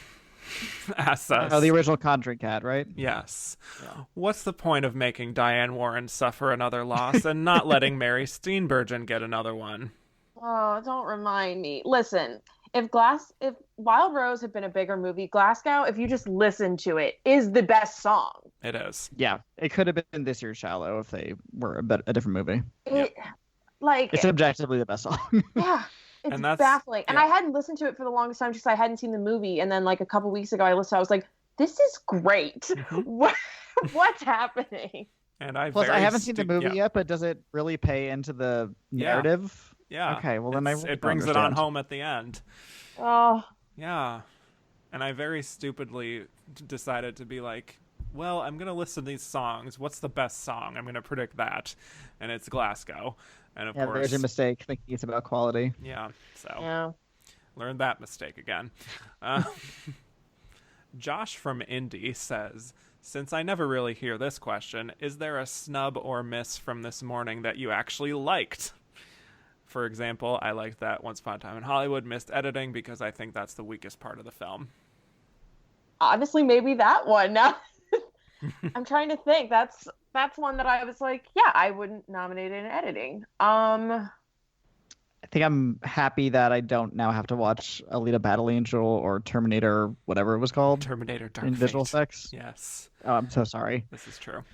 asks us. Oh, the original Conjuring cat, right? Yes. Yeah. What's the point of making Diane Warren suffer another loss and not letting Mary Steenburgen get another one? Oh, don't remind me. Listen, if Wild Rose had been a bigger movie, Glasgow, if you just listen to it, is the best song. It is. Yeah, it could have been this year's Shallow if they were a different movie. It like It's objectively the best song. yeah, it's And that's- baffling. And yeah. I hadn't listened to it for the longest time because I hadn't seen the movie. And then like a couple weeks ago, I listened. I was like, "This is great. Mhm. What's happening?" And I Plus, I very haven't seen the movie yeah. yet, but does it really pay into the Yeah. narrative? Yeah. Okay, well then It don't brings it on understand. home at the end. Oh, Yeah. And I very stupidly decided to be like, well, I'm going to listen to these songs. What's the best song? I'm going to predict that. And it's Glasgow. And of Yeah, course, there's your mistake thinking it's about quality. yeah. So yeah. learned that mistake again. Uh, Josh from Indy says, since I never really hear this question, is there a snub or miss from this morning that you actually liked? For example, I liked that Once Upon a Time in Hollywood missed editing because I think that's the weakest part of the film. Honestly, maybe that one. Now, I'm trying to think. That's one that I was like, yeah, I wouldn't nominate it in editing. I think I'm happy that I don't now have to watch Alita Battle Angel or Terminator, whatever it was called, Terminator Dark in visual Fate. effects. Yes, Oh, I'm so sorry. this is true.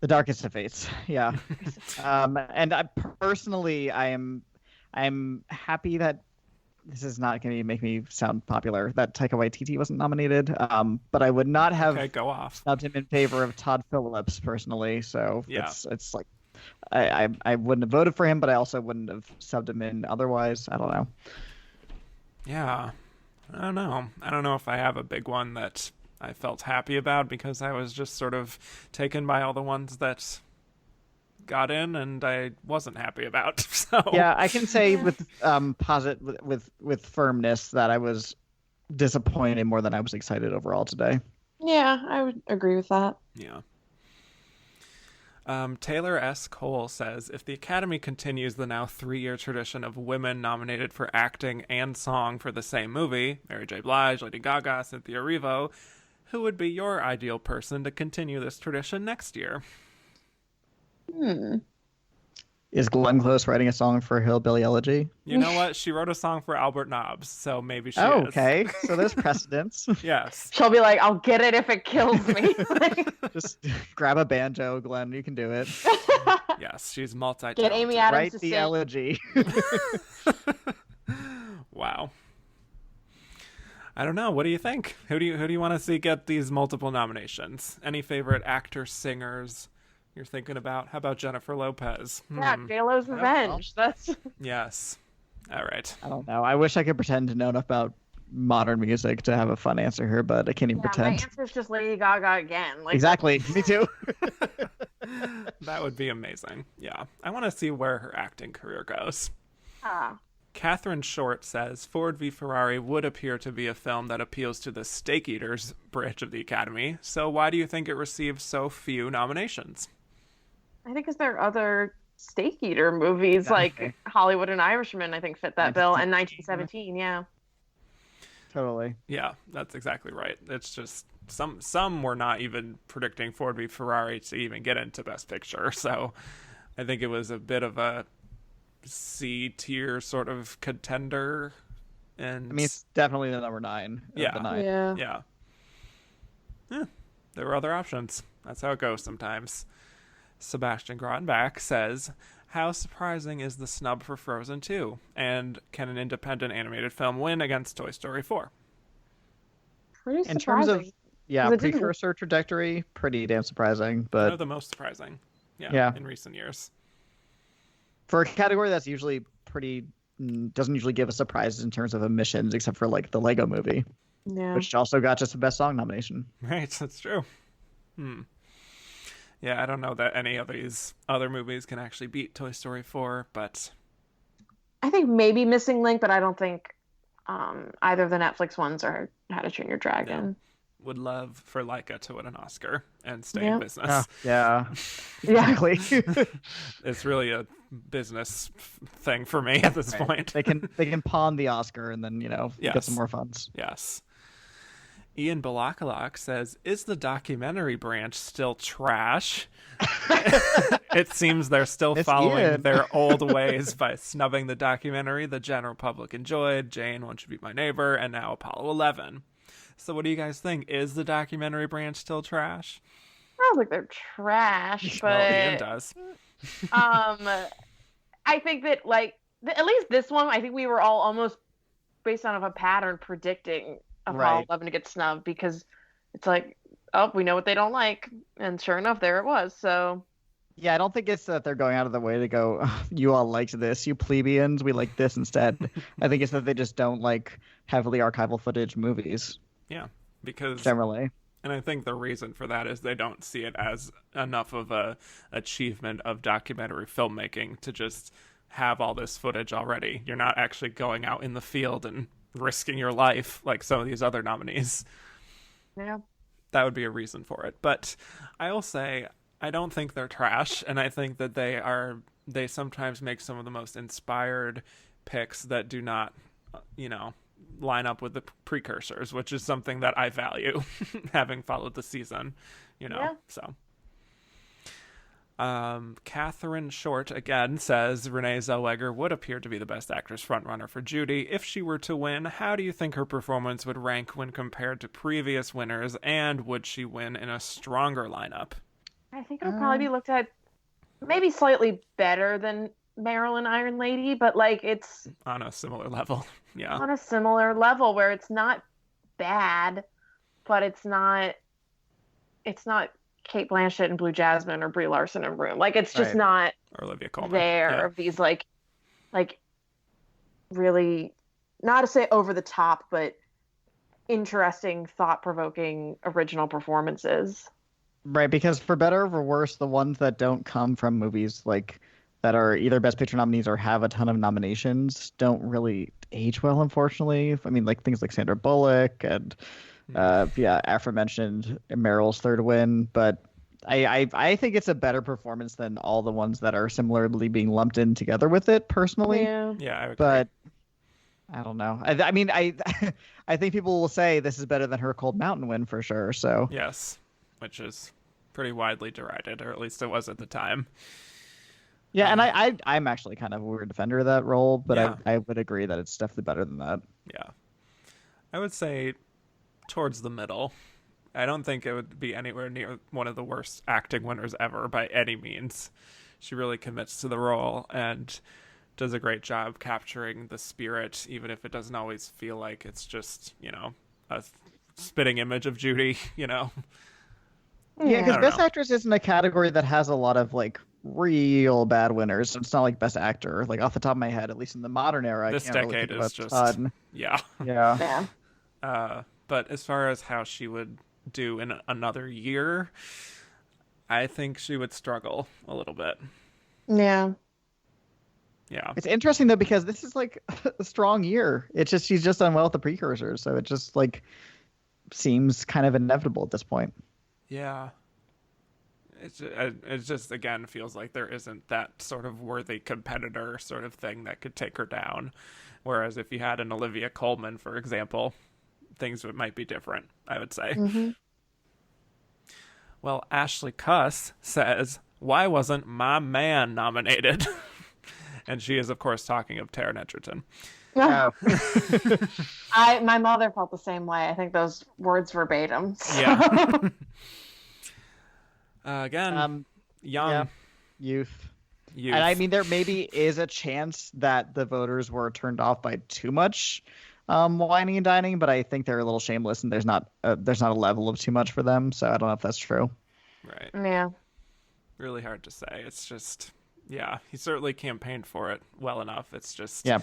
The Darkest of Fates. Yeah. And I personally, I'm happy that this is not going to make me sound popular, that Taika Waititi wasn't nominated. But I would not have Okay, go off. snubbed him in favor of Todd Phillips personally. So Yeah. it's like I wouldn't have voted for him, but I also wouldn't have subbed him in otherwise. I don't know. Yeah, I don't know. I don't know if I have a big one that I felt happy about because I was just sort of taken by all the ones that got in and I wasn't happy about. So Yeah, I can say with with firmness that I was disappointed more than I was excited overall today. Yeah, I would agree with that. Yeah. Taylor S. Cole says, if the Academy continues the now 3-year tradition of women nominated for acting and song for the same movie, Mary J. Blige, Lady Gaga, Cynthia Erivo, who would be your ideal person to continue this tradition next year? Is Glenn Close writing a song for Hillbilly Elegy? You know what? She wrote a song for Albert Nobbs, so maybe she Oh, is. okay. So there's precedence. Yes. She'll be like, I'll get it if it kills me. Just grab a banjo, Glenn. You can do it. Yes, she's multi. Get Amy Adams Write to the sing. elegy. Wow. I don't know. What do you think? Who do you want to see get these multiple nominations? Any favorite actors, singers you're thinking about? How about Jennifer Lopez? Yeah, J-Lo's Revenge. That's Yes. All right. I don't know. I wish I could pretend to know enough about modern music to have a fun answer here, but I can't even my pretend. answer is just Lady Gaga again. Like, Exactly. Me too. That would be amazing. Yeah. I want to see where her acting career goes. ah. Catherine Short says Ford v Ferrari would appear to be a film that appeals to the steak eaters branch of the Academy. So why do you think it received so few nominations? I think because there are other steak eater movies like Hollywood and Irishman, I think fit that bill, and 1917, yeah. Totally. Yeah, that's exactly right. It's just some were not even predicting Ford v Ferrari to even get into Best Picture. So I think it was a bit of a C tier sort of contender. And I mean, it's definitely the number 9. Of Yeah. The 9. Yeah. Yeah, there were other options. That's how it goes sometimes. Sebastian Grottenbach says, how surprising is the snub for Frozen 2? And can an independent animated film win against Toy Story 4? Pretty In terms of surprising. yeah, 'Cause it didn't- precursor trajectory, pretty damn surprising. One But of the most surprising. Yeah. In recent years. for a category that's usually pretty doesn't usually give us surprises in terms of omissions, except for like the Lego Movie, Yeah. which also got just the best song nomination. Right, that's true. Yeah, I don't know that any of these other movies can actually beat Toy Story 4, but I think maybe Missing Link, but I don't think either of the Netflix ones are How to Train Your Dragon. would love for Leica to win an Oscar and stay Yeah. in business. Yeah, Yeah. exactly. It's really a business thing for me at this point. They can pawn the Oscar and then get Yes. some more funds. Yes. Ian Balakalak says, "Is the documentary branch still trash?" It seems they're still It's following Ian. their old ways by snubbing the documentary the general public enjoyed, Jane, Won't You Be My Neighbor, and now Apollo 11. So what do you guys think? Is the documentary branch still trash? I don't think they're trash, Well, Ian but does. um, I think that at least this one, I think we were all almost based on a pattern predicting Apollo Right. 11 to get snubbed because it's like, oh, we know what they don't like, and sure enough, there it was. So Yeah, I don't think it's that they're going out of the way to go, "Ugh, you all liked this, you plebeians, we like this instead." I think it's that they just don't like heavily archival footage movies, Yeah, because generally. and I think the reason for that is they don't see it as enough of a achievement of documentary filmmaking to just have all this footage already. You're not actually going out in the field and risking your life like some of these other nominees. yeah, That would be a reason for it. But I will say I don't think they're trash, and I think that they sometimes make some of the most inspired picks that do not, you know, line up with the precursors, which is something that I value having followed the season, Yeah. So Catherine Short again says Renee Zellweger would appear to be the best actress frontrunner for Judy. If she were to win, how do you think her performance would rank when compared to previous winners, and would she win in a stronger lineup? I think it'll probably be looked at maybe slightly better than Marilyn Iron Lady, but it's On a similar level. Yeah. on a similar level where it's not bad, but it's not Kate Blanchett and Blue Jasmine or Brie Larson in Room. It's just Right. not Or Olivia Colman. there Yeah. of these like really, not to say over the top, but interesting, thought-provoking, original performances. Right, because for better or for worse, the ones that don't come from movies that are either Best Picture nominees or have a ton of nominations don't really age well, unfortunately. I mean, things like Sandra Bullock and yeah, aforementioned Meryl's third win, but I think it's a better performance than all the ones that are similarly being lumped in together with it, personally. Yeah. Yeah, I would But I don't know. I mean, I think people will say this is better than her Cold Mountain win for sure. So Yes, which is pretty widely derided, or at least it was at the time. yeah, and I'm actually kind of a weird defender of that role, but Yeah. I would agree that it's definitely better than that. Yeah. I would say towards the middle. I don't think it would be anywhere near one of the worst acting winners ever by any means. She really commits to the role and does a great job capturing the spirit, even if it doesn't always feel like it's just, a spitting image of Judy, Yeah, I because don't Best know. Actress isn't a category that has a lot of real bad winners. It's not like Best Actor. Off the top of my head, at least in the modern era, I This can't really decade think is of a just, ton. yeah. Yeah. Yeah. But as far as how she would do in another year, I think she would struggle a little bit. Yeah. Yeah. It's interesting though because this is a strong year. It's just she's just done well with the precursors, so it just seems kind of inevitable at this point. Yeah. It just, again, feels like there isn't that sort of worthy competitor sort of thing that could take her down. Whereas if you had an Olivia Colman, for example, things might be different, I would say. Mm-hmm. Well, Ashley Cuss says, why wasn't my man nominated? And she is, of course, talking of Taron Egerton. Oh. My mother felt the same way. I think those words verbatim. Yeah. Again, young Yeah. Youth. youth. And I mean, there maybe is a chance that the voters were turned off by too much whining and dining, but I think they're a little shameless, and there's not a level of too much for them. So I don't know if that's true. Right. Yeah. Really hard to say. It's just, yeah, he certainly campaigned for it well enough. It's just, Yeah.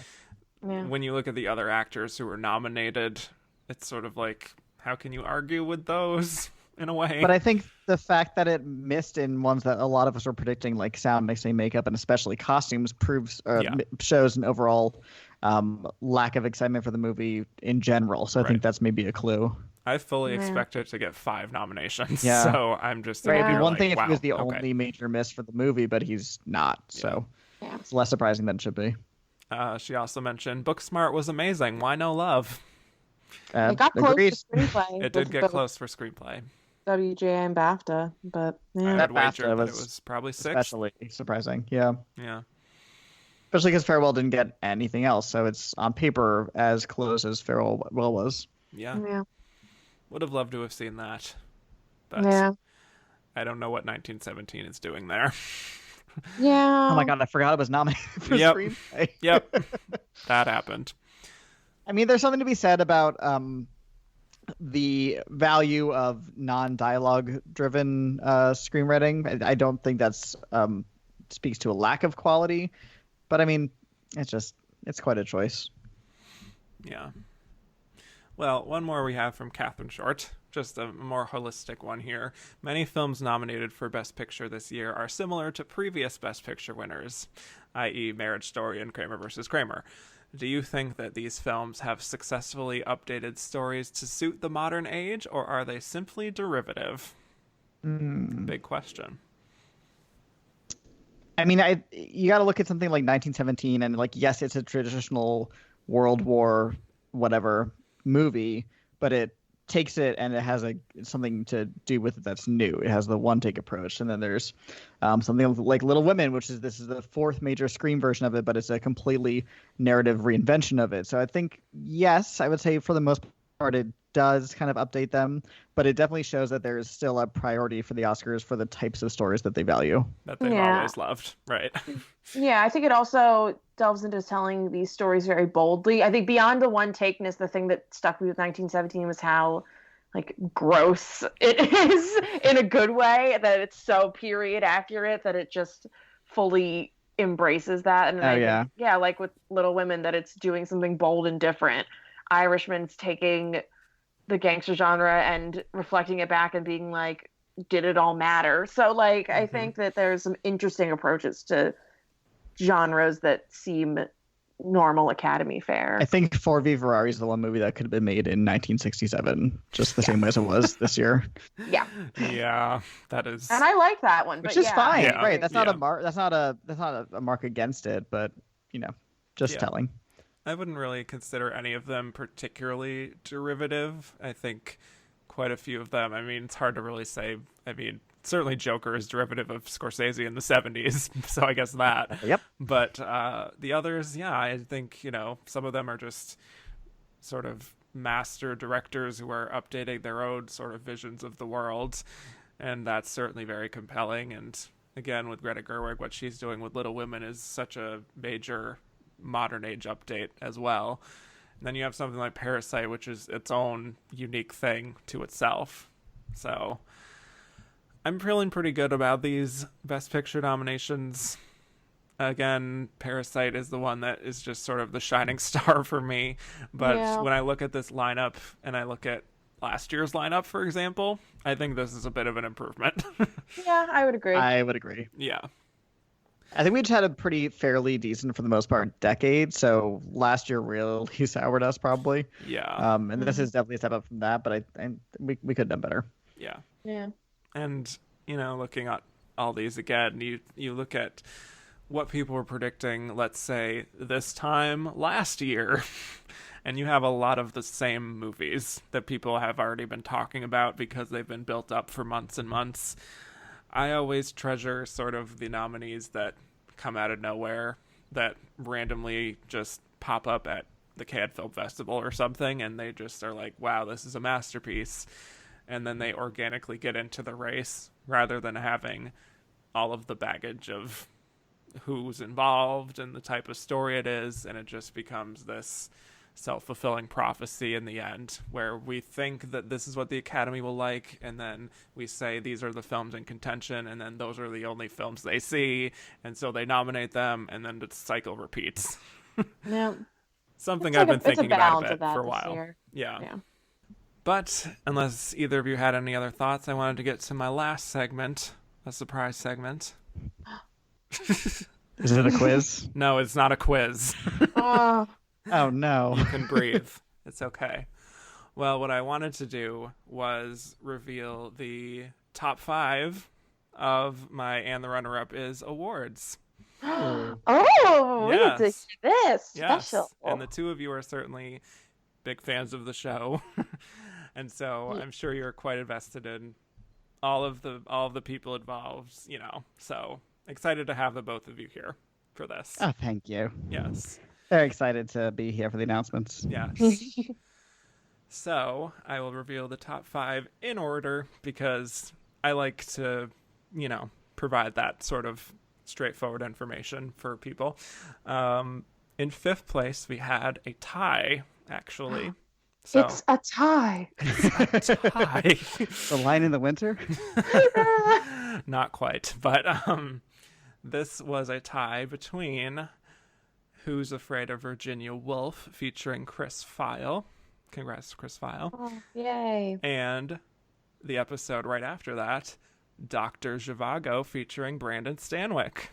Yeah. when you look at the other actors who were nominated, it's sort of like, how can you argue with those in a way? But I think the fact that it missed in ones that a lot of us were predicting, like sound mixing, makeup, and especially costumes, proves Yeah. shows an overall lack of excitement for the movie in general. So I think Right. that's maybe a clue. I fully Yeah. expect it to get 5 nominations. Yeah. So I'm just Right. sitting It'd be here one like, thing if wow, he was the okay. only major miss for the movie, but he's not. So Yeah. it's less surprising than it should be. She also mentioned Booksmart was amazing. Why no love? It got close Agreed. to screenplay. It did with get both close for screenplay. WGA and BAFTA, but I yeah. had That wagered BAFTA that it was was probably six. especially surprising. Yeah. Yeah. Especially because Farewell didn't get anything else, so it's on paper as close as Farewell was. Yeah. Yeah. Would have loved to have seen that. But Yeah. I don't know what 1917 is doing there. Yeah. Oh my god, I forgot it was nominated for Yep. screenplay. Yep. That happened. I mean, there's something to be said about the value of non-dialogue driven screenwriting. I don't think that's speaks to a lack of quality, but I mean, it's quite a choice. Yeah. Well, one more we have from Catherine Short. Just a more holistic one here. Many films nominated for Best Picture this year are similar to previous Best Picture winners, i.e. Marriage Story and Kramer vs. Kramer. Do you think that these films have successfully updated stories to suit the modern age, or are they simply derivative? Big question. I mean, you got to look at something like 1917, and like, yes, it's a traditional World War whatever movie, but it takes it and it has something to do with it that's new. It has the one take approach, and then there's something like Little Women, this is the fourth major screen version of it, but it's a completely narrative reinvention of it. So I think, yes, I would say for the most part it does kind of update them, but it definitely shows that there is still a priority for the Oscars for the types of stories that they value. That they've always loved, right? Yeah, I think it also delves into telling these stories very boldly. I think beyond the one takeness, the thing that stuck me with 1917 was how like gross it is in a good way, that it's so period accurate that it just fully embraces that. And I think, like with Little Women, that it's doing something bold and different. Irishman's taking the gangster genre and reflecting it back and being like, did it all matter? So like, I think that there's some interesting approaches to genres that seem normal Academy fare. I think Ford v Ferrari is the one movie that could have been made in 1967, just the same way as it was this year. Yeah. Yeah, that is. And I like that one, which is fine, Yeah. right? That's not a mark. That's not a mark against it, but just telling. I wouldn't really consider any of them particularly derivative. I think quite a few of them. I mean, it's hard to really say. I mean, certainly Joker is derivative of Scorsese in the 70s, so I guess that. Yep. But the others, I think, some of them are just sort of master directors who are updating their own sort of visions of the world, and that's certainly very compelling. And again, with Greta Gerwig, what she's doing with Little Women is such a major modern age update as well. And then you have something like Parasite, which is its own unique thing to itself. So I'm feeling pretty good about these Best Picture nominations. Again, Parasite is the one that is just sort of the shining star for me. But when I look at this lineup and I look at last year's lineup, for example, I think this is a bit of an improvement. Yeah, I would agree. I would agree. Yeah. I think we just had a pretty fairly decent, for the most part, decade. So last year really soured us, probably. Yeah. And this is definitely a step up from that, but we could have done better. Yeah. Yeah. And, looking at all these again, you look at what people were predicting, let's say, this time last year, and you have a lot of the same movies that people have already been talking about because they've been built up for months and months. I always treasure sort of the nominees that come out of nowhere, that randomly just pop up at the Cannes Film Festival or something, and they just are like, wow, this is a masterpiece. And then they organically get into the race rather than having all of the baggage of who's involved and the type of story it is, and it just becomes this self-fulfilling prophecy in the end, where we think that this is what the Academy will like, and then we say these are the films in contention, and then those are the only films they see, and so they nominate them, and then the cycle repeats. Yeah. Something I've been thinking about a bit for a while. Year. Yeah. But unless either of you had any other thoughts, I wanted to get to my last segment, a surprise segment. Is it a quiz? No, it's not a quiz. Oh, no. You can breathe. It's okay. Well, what I wanted to do was reveal the top 5 of my And the Runner-Up Is awards. Oh, we get to hear this. Yes. Special. And the two of you are certainly big fans of the show. And so I'm sure you're quite invested in all of the people involved, So excited to have the both of you here for this. Oh, thank you. Yes. Very excited to be here for the announcements. Yes. So I will reveal the top 5 in order because I like to, provide that sort of straightforward information for people. In 5th place, we had a tie, actually. So, it's a tie. It's a tie. The Line in the Winter? Not quite, but this was a tie between Who's Afraid of Virginia Woolf featuring Chris File. Congrats to Chris File. Oh, yay. And the episode right after that, Dr. Zhivago featuring Brandon Stanwyck.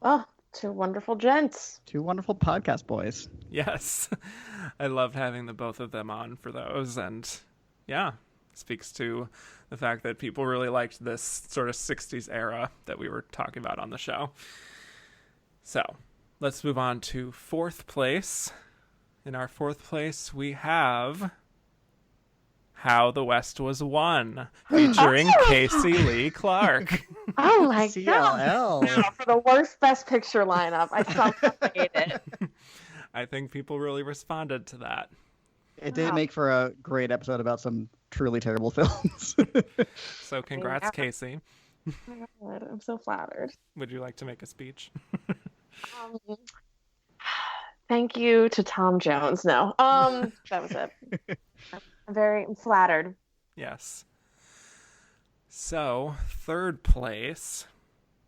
Oh, 2 wonderful gents. 2 wonderful podcast boys. Yes. I loved having the both of them on for those. And yeah, speaks to the fact that people really liked this sort of 60s era that we were talking about on the show. So let's move on to 4th place. In our 4th place, we have How the West Was Won, featuring Casey Lee Clark. Oh my god. CLL. Yeah, for the worst Best Picture lineup. I hate it. I think people really responded to that. It did make for a great episode about some truly terrible films. So congrats, Yeah. Casey. Oh my god, I'm so flattered. Would you like to make a speech? Thank you to Tom Jones. No, that was it. I'm flattered. Yes. So, 3rd place,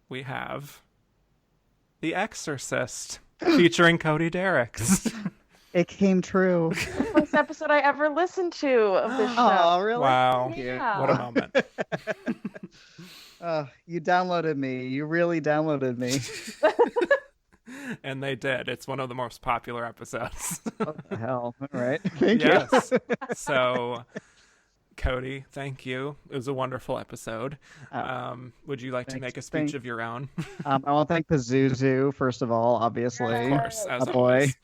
we have The Exorcist, featuring Cody Dericks. It came true. The first episode I ever listened to of this show. Oh, really? Wow. Thank you. Yeah. What a moment. You downloaded me. You really downloaded me. And they did. It's one of the most popular episodes. What the hell? All right. Thank you. Yes. So, Cody, thank you. It was a wonderful episode. Would you like to thanks. make a speech of your own? I want to thank the Zuzu, first of all, obviously. Of course, as A boy. always.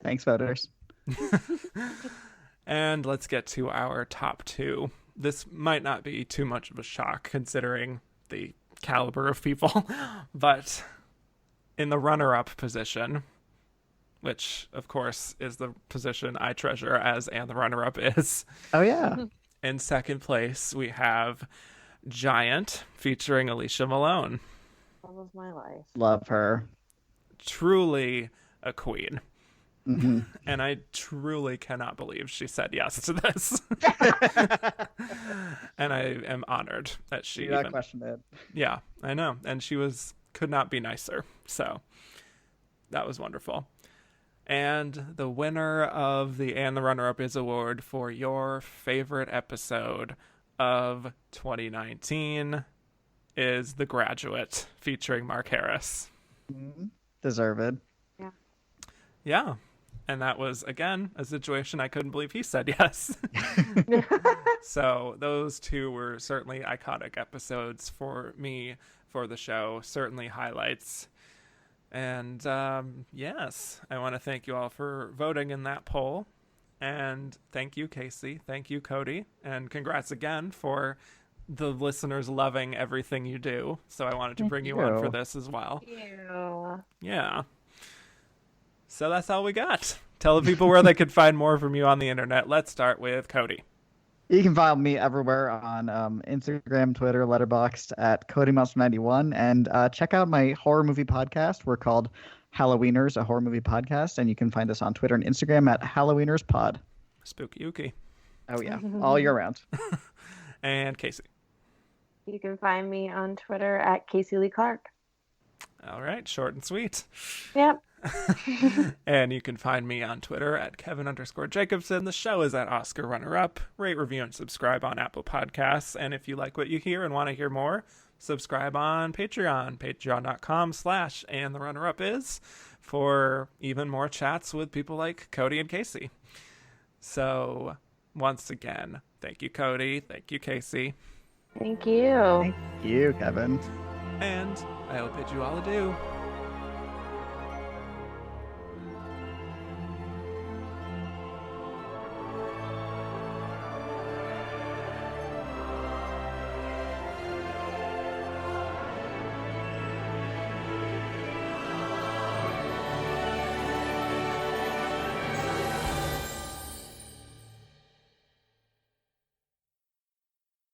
Thanks, voters. And let's get to our top 2. This might not be too much of a shock considering the caliber of people, but in the runner-up position, which of course is the position I treasure as and the runner-up is. Oh, yeah. In 2nd place, we have Giant featuring Alicia Malone. Love of my life. Love her. Truly a queen. Mm-hmm. And I truly cannot believe she said yes to this. And I am honored that she Not questioned it. Yeah, I know. And she could not be nicer. So that was wonderful. And the winner of the And the Runner-Up Is award for your favorite episode of 2019 is The Graduate, featuring Mark Harris. Deserved. Yeah. And that was, again, a situation I couldn't believe he said yes. So those 2 were certainly iconic episodes for me, for the show. Certainly highlights. And yes, I want to thank you all for voting in that poll. And thank you, Casey. Thank you, Cody. And congrats again for the listeners loving everything you do. So I wanted to bring you on for this as well. Ew. Yeah. So that's all we got. Tell the people where they could find more from you on the internet. Let's start with Cody. You can find me everywhere on Instagram, Twitter, Letterboxd at CodyMonster91. And check out my horror movie podcast. We're called Halloweeners, a horror movie podcast. And you can find us on Twitter and Instagram at HalloweenersPod. Spooky Ookie. Oh, yeah. All year round. And Casey. You can find me on Twitter at Casey Lee Clark. All right. Short and sweet. Yep. And you can find me on Twitter at Kevin_Jacobson. The show is at Oscar Runner Up. Rate, review, and subscribe on Apple Podcasts. And if you like what you hear and want to hear more, subscribe on Patreon, patreon.com/andtherunnerup for even more chats with people like Cody and Casey. So once again, thank you, Cody. Thank you, Casey. Thank you. Thank you, Kevin. And I will bid you all adieu.